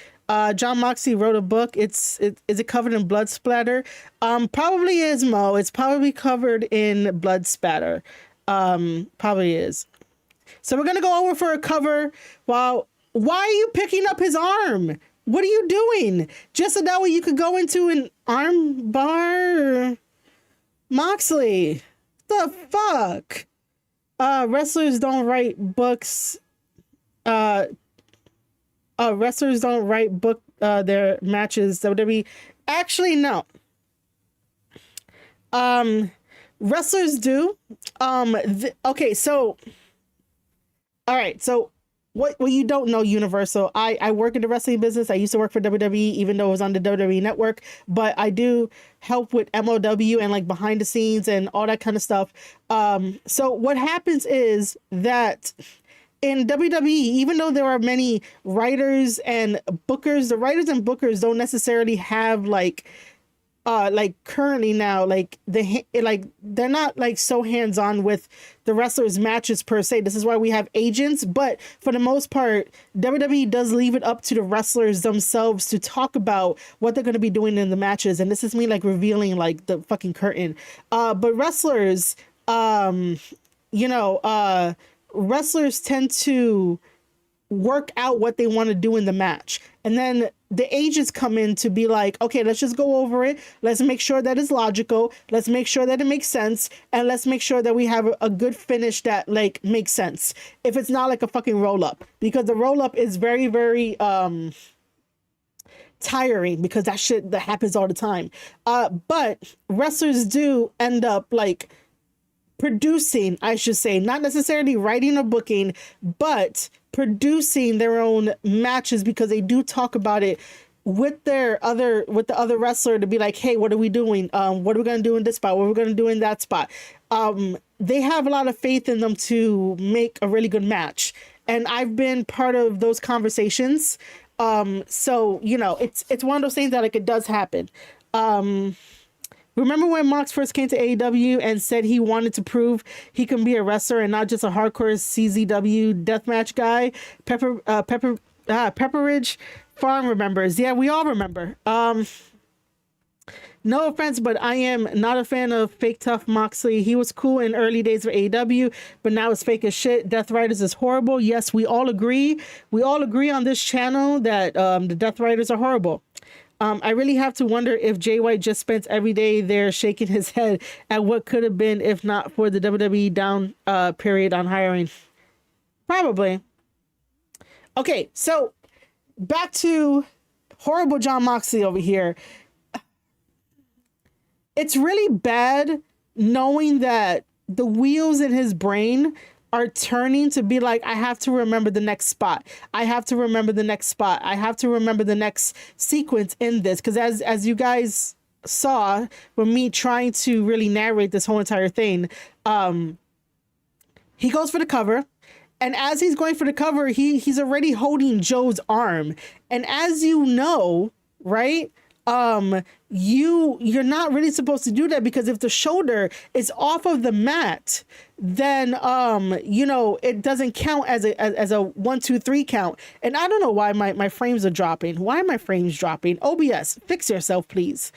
John Moxley wrote a book. Is it covered in blood splatter? Probably is, Mo. It's probably covered in blood spatter. Probably is. So we're gonna go over for a cover. Why are you picking up his arm? What are you doing? Just so that way you could go into an arm bar? Moxley, the fuck? Wrestlers don't write books. Wrestlers don't write their matches. WWE. Actually, no. Wrestlers do. Okay, so. All right, so what you don't know, Universal. I work in the wrestling business. I used to work for WWE, even though it was on the WWE network. But I do help with MOW and like behind the scenes and all that kind of stuff. So what happens is that in WWE, even though there are many writers and bookers, the writers and bookers don't necessarily have like currently now, they're not like so hands-on with the wrestlers' matches per se. This is why we have agents, but for the most part, WWE does leave it up to the wrestlers themselves to talk about what they're going to be doing in the matches. And this is me like revealing like the fucking curtain. But wrestlers, wrestlers tend to work out what they want to do in the match. And then the agents come in to be like, okay, let's just go over it. Let's make sure that it's logical. Let's make sure that it makes sense. And let's make sure that we have a good finish that like makes sense. If it's not like a fucking roll up, because the roll up is very, very, tiring, because that shit that happens all the time. But wrestlers do end up like producing, I should say, not necessarily writing or booking, but producing their own matches, because they do talk about it with the other wrestler to be like, hey, what are we doing? What are we going to do in this spot? What are we going to do in that spot? They have a lot of faith in them to make a really good match. And I've been part of those conversations. So, you know, it's one of those things that like it does happen. Remember when Mox first came to AEW and said he wanted to prove he can be a wrestler and not just a hardcore CZW deathmatch guy? Pepperidge Farm remembers. Yeah, we all remember. No offense, but I am not a fan of fake tough Moxley. He was cool in early days of AEW, but now it's fake as shit. Death Riders is horrible. Yes, we all agree. We all agree on this channel that the Death Riders are horrible. I really have to wonder if Jay White just spent every day there shaking his head at what could have been if not for the WWE down period on hiring. Probably. Okay, so back to horrible Jon Moxley over here. It's really bad knowing that the wheels in his brain are turning to be like, I have to remember the next spot. I have to remember the next spot. I have to remember the next sequence in this. Because as you guys saw with me trying to really narrate this whole entire thing, he goes for the cover. And as he's going for the cover, he's already holding Joe's arm. And as you know, right? You're not really supposed to do that, because if the shoulder is off of the mat, then you know, it doesn't count as a 1, 2, 3 count. And I don't know why my frames are dropping. Why are my frames dropping? OBS, fix yourself, please.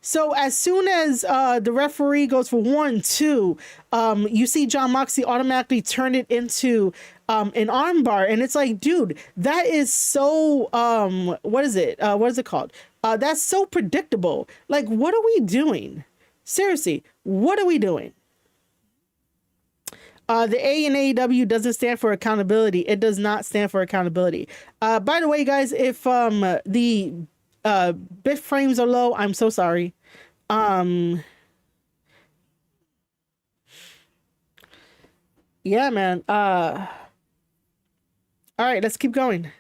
So as soon as the referee goes for 1, 2, you see Jon Moxley automatically turn it into an armbar, and it's like, dude, that is so what is it called? That's so predictable. Like, what are we doing? Seriously, what are we doing? The A in AEW doesn't stand for accountability. It does not stand for accountability. By the way, guys, if the bit frames are low, I'm so sorry. Yeah, man. All right, let's keep going.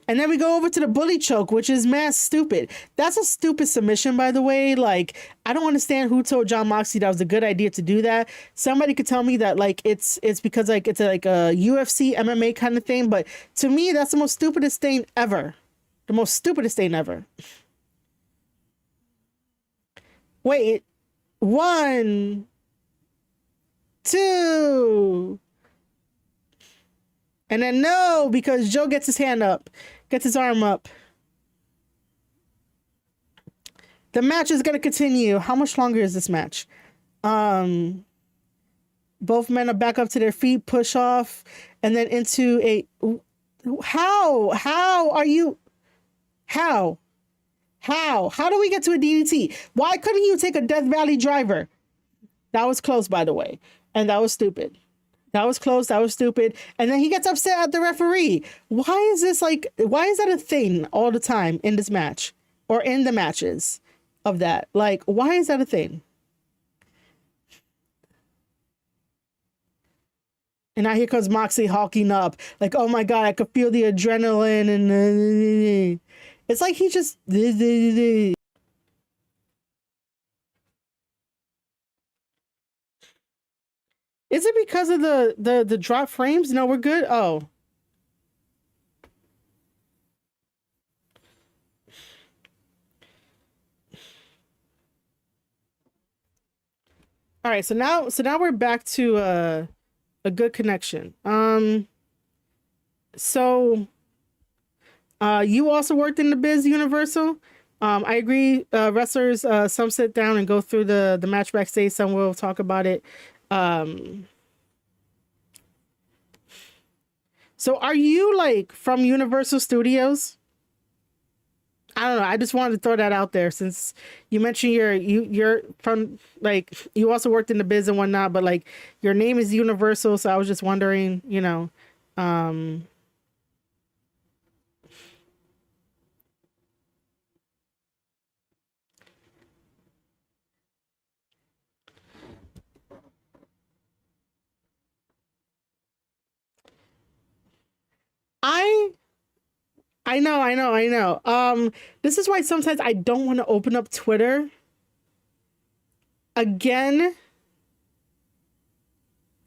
And then we go over to the bully choke, which is mad stupid. That's a stupid submission, by the way. Like, I don't understand who told Jon Moxley that was a good idea to do that. Somebody could tell me that, like, it's because, like, it's like a UFC, MMA kind of thing. But to me, that's the most stupidest thing ever. The most stupidest thing ever. Wait. 1, 2. And then no, because Joe gets his hand up, gets his arm up. The match is going to continue. How much longer is this match? Both men are back up to their feet, push off, and then into a... How do we get to a DDT? Why couldn't you take a Death Valley driver? That was close, by the way. And that was stupid. That was close. That was stupid. And then he gets upset at the referee. Why is that a thing all the time in this match or in the matches of that? Like, why is that a thing? And now here comes Moxley hulking up. Like, oh my God, I could feel the adrenaline. And it's like he just... Is it because of the drop frames? No, we're good. Oh. All right, so now we're back to a good connection. So you also worked in the Biz Universal. I agree. Wrestlers, some sit down and go through the match backstage. Some will talk about it. So are you like from Universal Studios? I don't know. I just wanted to throw that out there since you mentioned you're from, like, you also worked in the biz and whatnot, but like your name is Universal. So I was just wondering, you know, I know. This is why sometimes I don't want to open up Twitter. Again,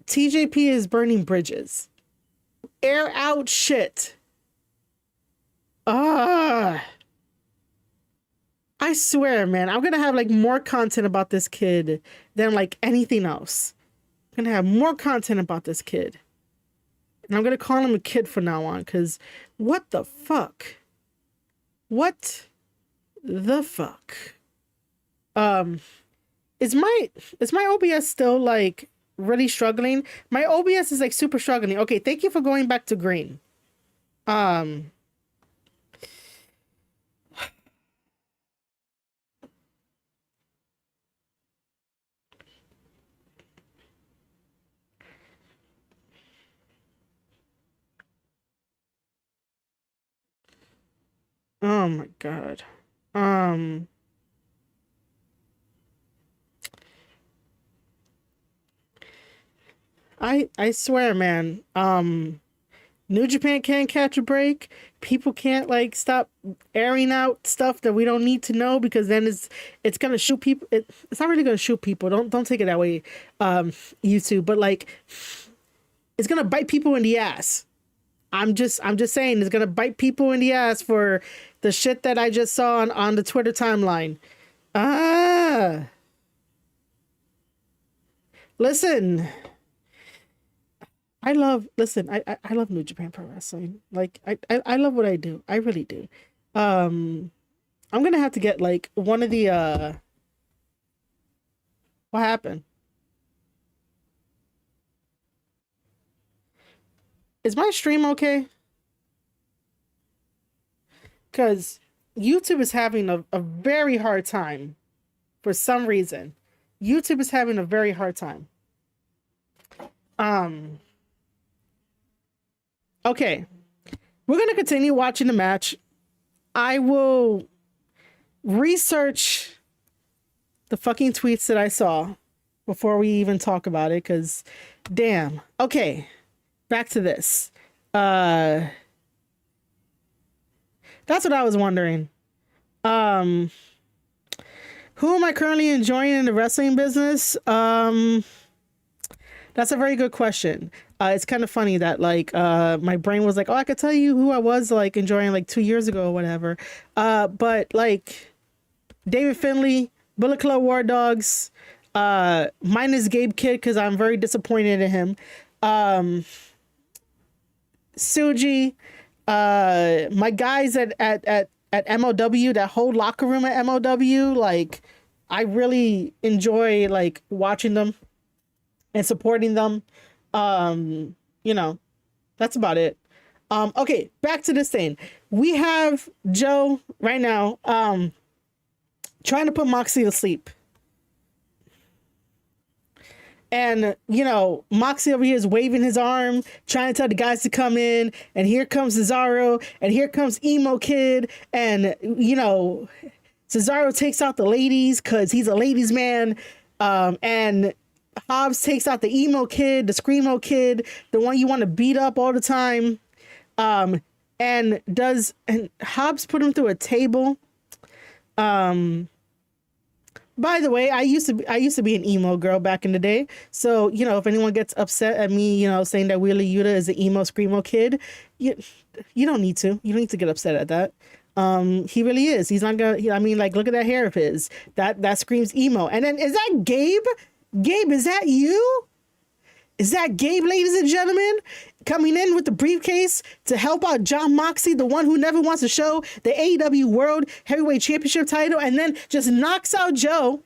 TJP is burning bridges. Air out shit. I swear, man, I'm gonna have like more content about this kid than like anything else. I'm gonna have more content about this kid. And I'm gonna call him a kid from now on, because what the fuck? What the fuck? Is my OBS still like really struggling? My OBS is like super struggling. Okay, thank you for going back to green. Oh my god. I swear, man. New Japan can't catch a break. People can't like stop airing out stuff that we don't need to know, because then it's gonna shoot people. It's not really gonna shoot people. Don't take it that way, YouTube. But like, it's gonna bite people in the ass. I'm just saying, it's gonna bite people in the ass for the shit that I just saw on the Twitter timeline. Listen. I love New Japan Pro Wrestling. Like I love what I do. I really do. I'm gonna have to get like one of the what happened? Is my stream okay? Because YouTube is having a very hard time for some reason. YouTube is having a very hard time. Okay. We're going to continue watching the match. I will research the fucking tweets that I saw before we even talk about it, because damn. Okay. Back to this. That's what I was wondering. Who am I currently enjoying in the wrestling business? That's a very good question. It's kind of funny that like my brain was like, oh, I could tell you who I was like enjoying like 2 years ago or whatever. But like David Finlay, Bullet Club War Dogs, minus Gabe Kidd, because I'm very disappointed in him. Suji, my guys at MLW, that whole locker room at MLW, like I really enjoy like watching them and supporting them. You know, that's about it. Okay, back to this thing. We have Joe right now trying to put Moxley to sleep. And, you know, Moxley over here is waving his arm, trying to tell the guys to come in. And here comes Cesaro. And here comes Emo Kid. And, you know, Cesaro takes out the ladies because he's a ladies' man. And Hobbs takes out the Emo Kid, the Screamo Kid, the one you want to beat up all the time. And Hobbs put him through a table. By the way, I used to be an emo girl back in the day. So, you know, if anyone gets upset at me, you know, saying that Wheeler Yuta is an emo Screamo Kid, you don't need to. You don't need to get upset at that. He really is. He's not gonna. I mean, like, look at that hair of his. That screams emo. And then is that Gabe? Gabe, is that you? Is that Gabe, ladies and gentlemen, coming in with the briefcase to help out John Moxley, the one who never wants to show the AEW World Heavyweight Championship title, and then just knocks out Joe.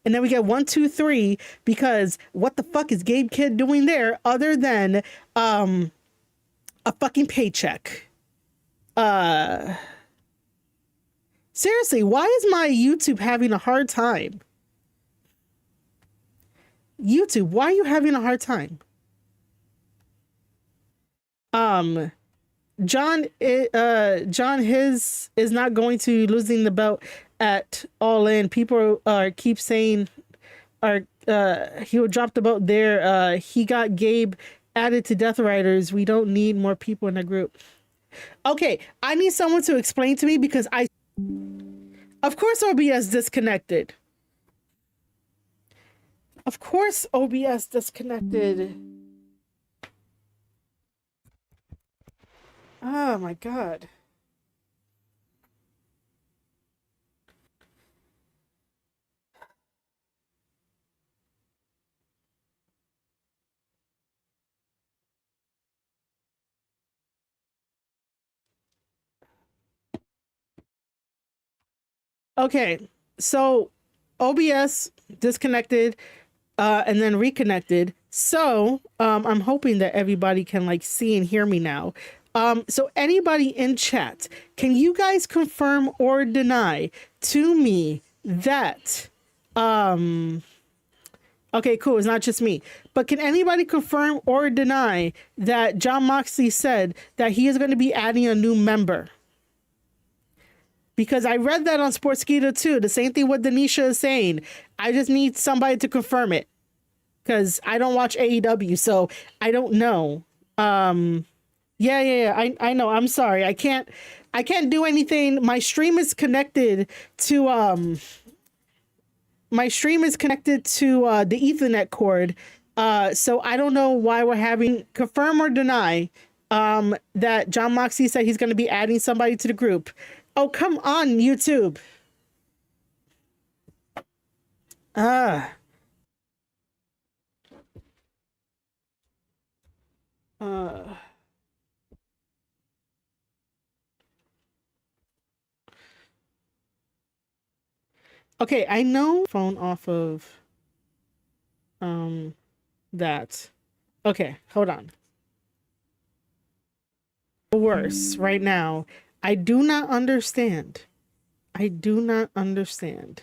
And then we get 1, 2, 3, because what the fuck is Gabe Kidd doing there other than a fucking paycheck? Seriously, why is my YouTube having a hard time? YouTube, why are you having a hard time? John his is not going to losing the belt at All In. People keep saying he will drop the belt there. He got Gabe added to Death Riders. We don't need more people in the group. Okay, I need someone to explain to me because of course OBS disconnected. Of course OBS disconnected. Oh my God. Okay, so OBS disconnected and then reconnected. So I'm hoping that everybody can like see and hear me now. So anybody in chat, can you guys confirm or deny to me that okay, cool, it's not just me. But can anybody confirm or deny that John Moxley said that he is going to be adding a new member? Because I read that on Sportskeeda too. The same thing what Denisha is saying. I just need somebody to confirm it. Because I don't watch AEW, so I don't know. Yeah. I know. I'm sorry. I can't do anything. My stream is connected to the Ethernet cord. So I don't know why we're having confirm or deny that John Moxley said he's going to be adding somebody to the group. Oh, come on, YouTube. Okay, I know phone off of that. Okay, hold on. Worse right now. I do not understand. I do not understand.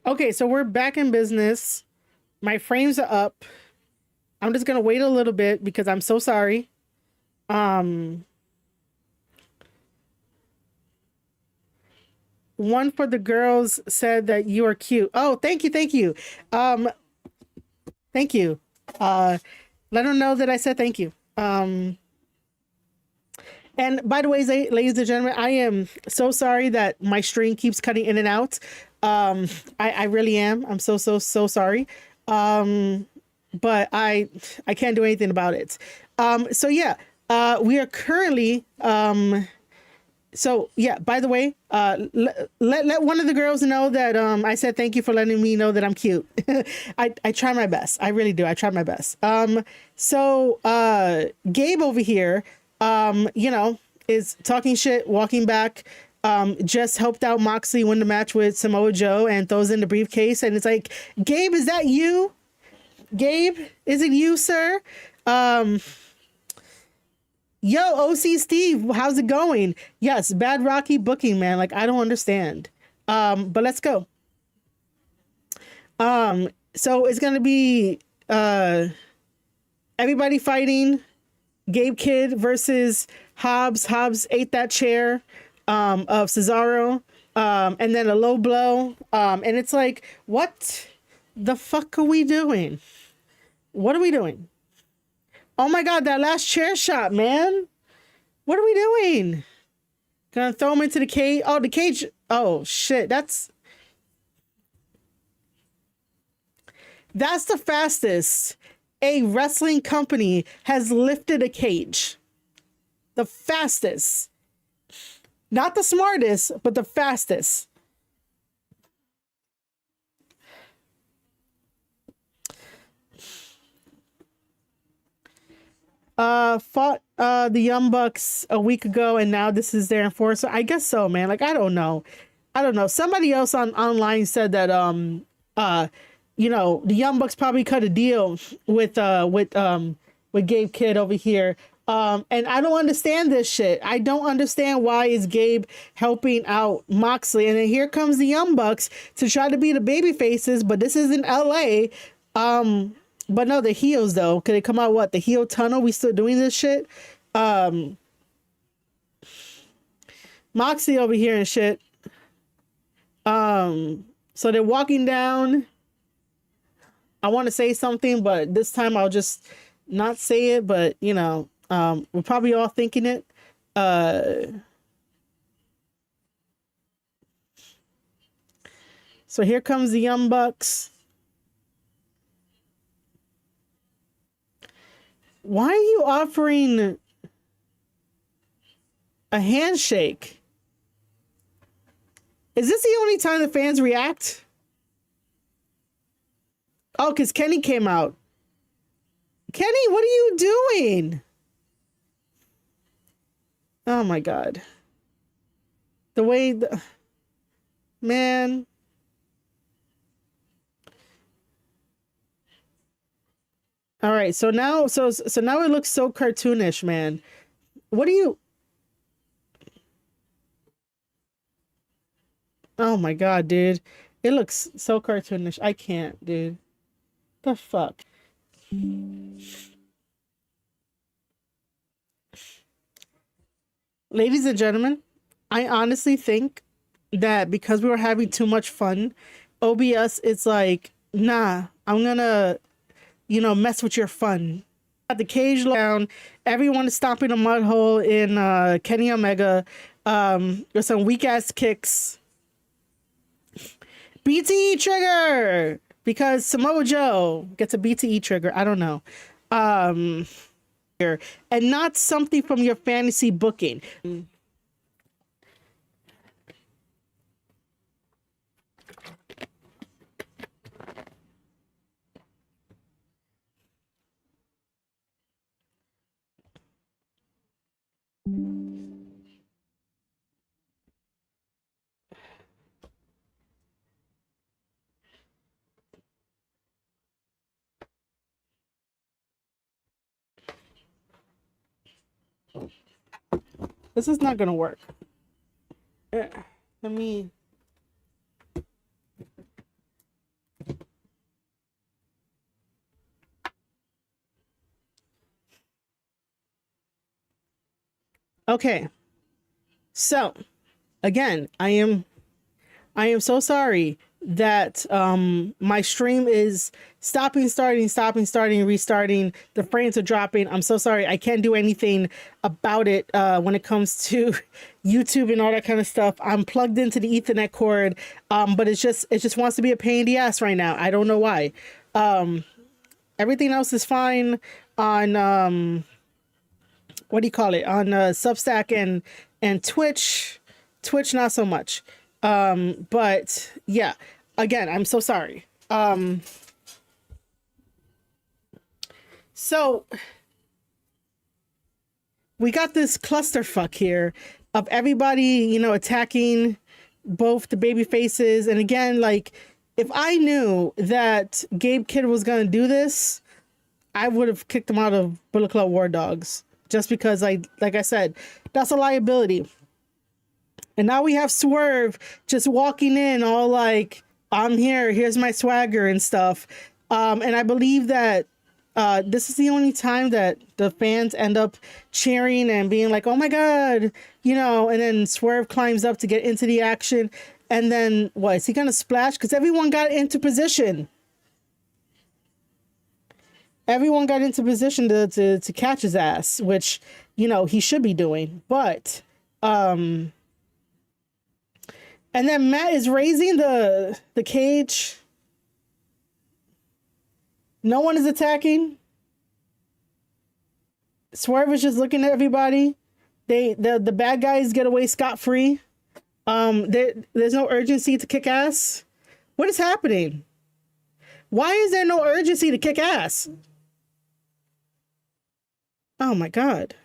Okay, so we're back in business. My frames are up. I'm just gonna wait a little bit because I'm so sorry. One for the girls said that you are cute. Oh, thank you. Thank you. Let them know that I said thank you. And by the way, ladies and gentlemen, I am so sorry that my stream keeps cutting in and out. I really am. I'm so sorry. But I can't do anything about it. So yeah, we are currently, so yeah, by the way, let one of the girls know that, I said, thank you for letting me know that I'm cute. I try my best. I really do. I try my best. So, Gabe over here, you know, is talking shit, walking back, just helped out Moxley win the match with Samoa Joe and throws in the briefcase. And it's like, Gabe, is that you? Gabe, is it you, sir? Yo, OC Steve, how's it going? Yes, bad Rocky booking, man. Like, I don't understand. But let's go. So it's gonna be everybody fighting. Gabe Kidd versus Hobbs. Hobbs ate that chair of Cesaro. And then a low blow. And it's like, what the fuck are we doing? What are we doing? Oh my God, that last chair shot, man. What are we doing? Gonna throw him into the cage. Oh, the cage. Oh, shit. That's the fastest a wrestling company has lifted a cage. The fastest. Not the smartest, but the fastest. Fought the Young Bucks a week ago, and now this is their enforcer. I guess so, man. Like, I don't know. Somebody else online said that you know, the Young Bucks probably cut a deal with Gabe Kidd over here And I don't understand this shit. I don't understand why is Gabe helping out Moxley. And then here comes the Young Bucks to try to be the baby faces, but this is in LA. But no, the heels though. Could it come out what? The heel tunnel? We still doing this shit? Moxley over here and shit. So they're walking down. I want to say something, but this time I'll just not say it, but you know, we're probably all thinking it. So here comes the Young Bucks. Why are you offering a handshake? Is this the only time the fans react? Oh, because Kenny came out. Kenny, what are you doing? Oh my God. The way man. All right, so now now it looks so cartoonish, man. What do you? Oh my God, dude. It looks so cartoonish. I can't, dude. The fuck? Ladies and gentlemen, I honestly think that because we were having too much fun, OBS is like, nah, I'm gonna, you know, mess with your fun. At the cage down, everyone is stomping a mud hole in Kenny Omega. There's some weak ass kicks. BTE trigger because Samoa Joe gets a BTE trigger. I don't know. And not something from your fantasy booking. This is not gonna work. Let me. Okay. So, again, I am so sorry that my stream is stopping, starting, restarting. The frames are dropping. I'm so sorry. I can't do anything about it when it comes to YouTube and all that kind of stuff. I'm plugged into the Ethernet cord, but it just wants to be a pain in the ass right now. I don't know why. Everything else is fine on what do you call it? On Substack and Twitch. Twitch not so much. But yeah, again, I'm so sorry. So we got this clusterfuck here of everybody, you know, attacking both the baby faces. And again, like, if I knew that Gabe Kidd was going to do this, I would have kicked him out of Bullet Club War Dogs just because, like I said, that's a liability. And now we have Swerve just walking in all like, I'm here, here's my swagger and stuff. And I believe that this is the only time that the fans end up cheering and being like, oh my God, you know, and then Swerve climbs up to get into the action. And then what, is he going to splash? Because everyone got into position. Everyone got into position to catch his ass, which, you know, he should be doing. But, and then Matt is raising the cage. No one is attacking. Swerve is just looking at everybody. The bad guys get away scot-free. There's no urgency to kick ass. What is happening? Why is there no urgency to kick ass? Oh my God.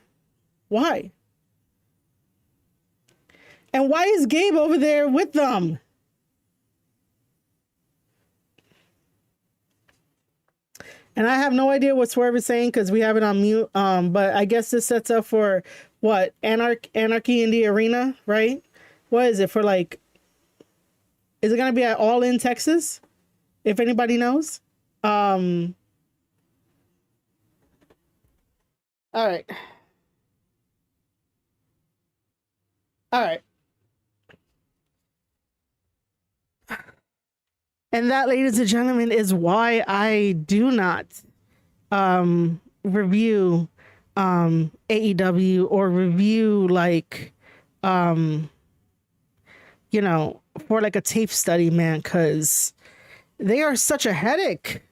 Why? And why is Gabe over there with them? And I have no idea what Swerve is saying because we have it on mute. But I guess this sets up for what? Anarchy in the Arena, right? What is it for, like, is it gonna be at All In Texas? If anybody knows. All right. All right. And that, ladies and gentlemen, is why I do not review AEW or review, like, you know, for like a tape study, man, because they are such a headache.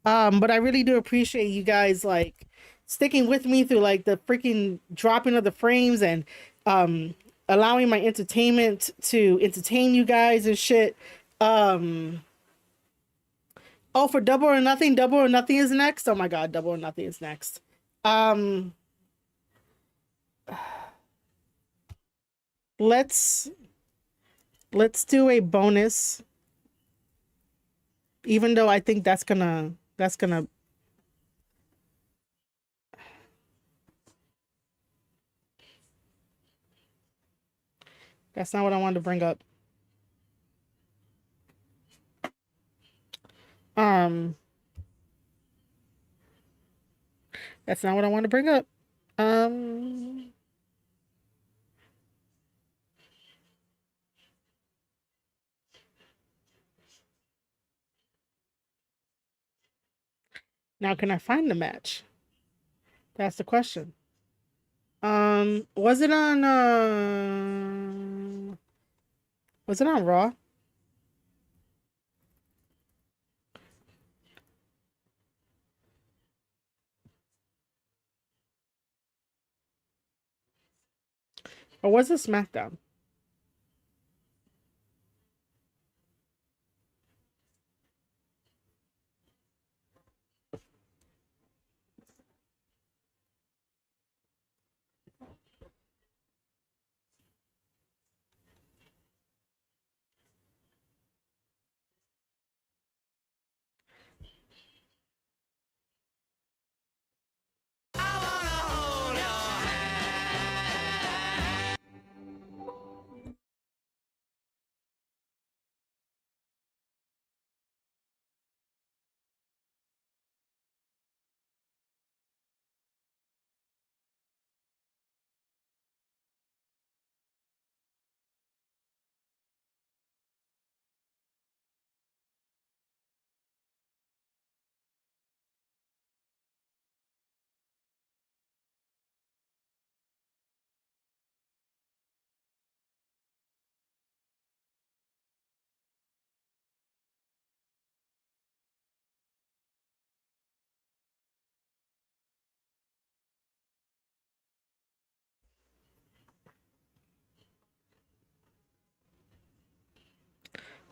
But I really do appreciate you guys, like, sticking with me through, like, the freaking dropping of the frames and allowing my entertainment to entertain you guys and shit. Oh, for Double or Nothing is next. Oh my god, Double or Nothing is next. Let's do a bonus. Even though I think that's gonna that's not what I wanted to bring up. That's not what I want to bring up. Now can I find the match? That's the question. Was it on Raw? Or was it SmackDown?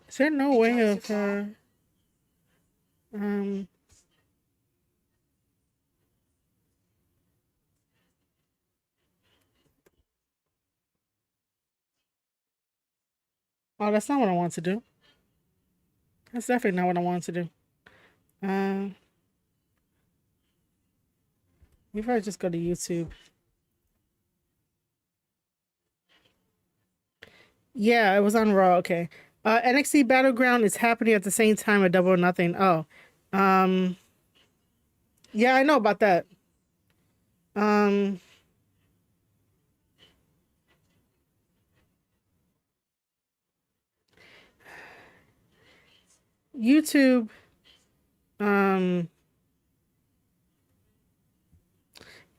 Is there no way of oh, that's not what I want to do. That's definitely not what I want to do. Maybe I just go to YouTube. Yeah, it was on Raw. Okay. NXT Battleground is happening at the same time at Double or Nothing. Oh. Yeah, I know about that. YouTube.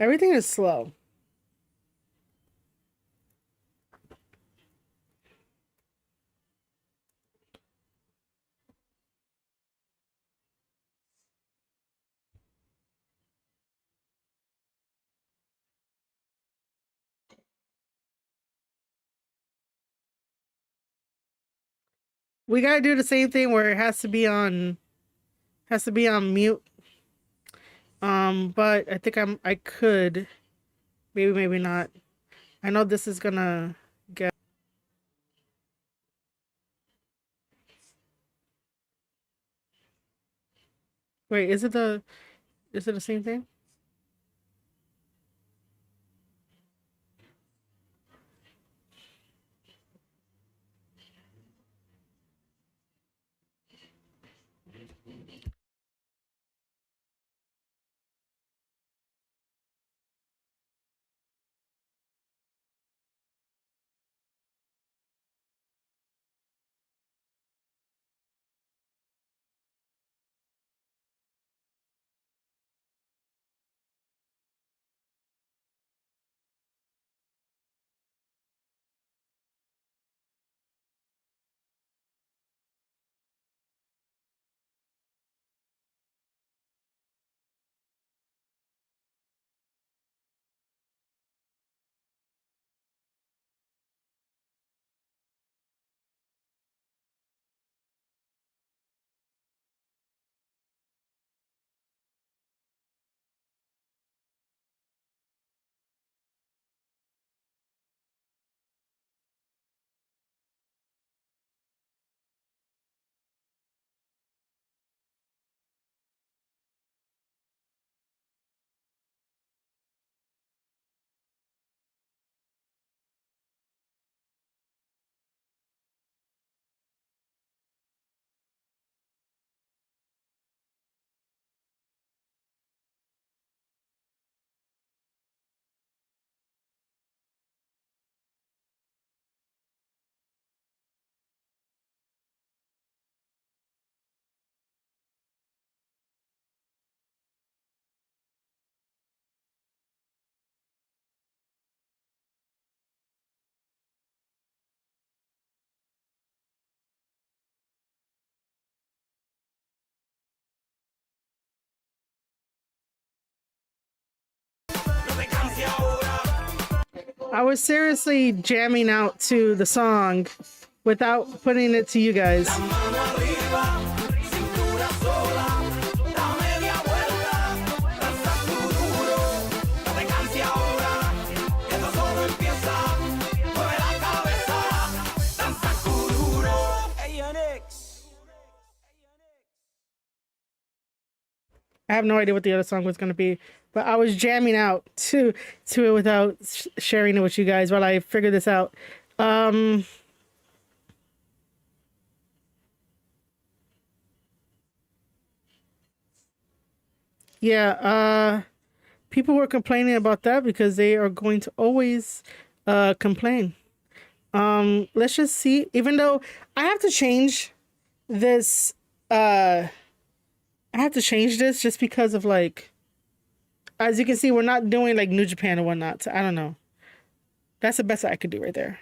Everything is slow. We gotta do the same thing where it has to be on mute. But I think I could. Maybe not. I know this is gonna get Wait, is it the same thing? I was seriously jamming out to the song without putting it to you guys. I have no idea what the other song was going to be, but I was jamming out to it without sharing it with you guys while I figure this out. Yeah, people were complaining about that because they are going to always complain. Let's just see. Even though I have to change this, I have to change this just because of, like, as you can see, we're not doing like New Japan and whatnot. So I don't know. That's the best I could do right there.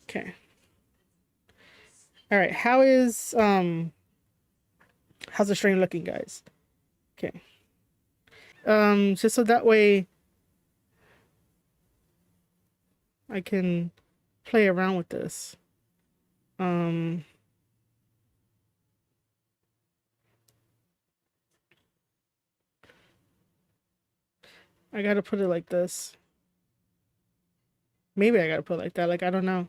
Okay. All right. How's the stream looking, guys? Okay. Just so that way I can play around with this. I gotta put it like this. Maybe I gotta put it like that. Like, I don't know.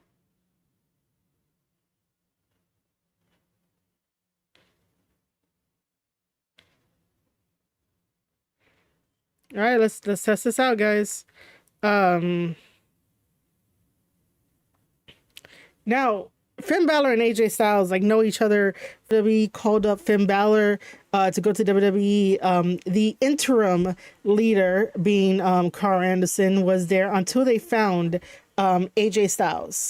All right, let's test this out, guys. Now, Finn Balor and AJ Styles like know each other. WWE called up Finn Balor to go to WWE. The interim leader, being Carl Anderson, was there until they found AJ Styles.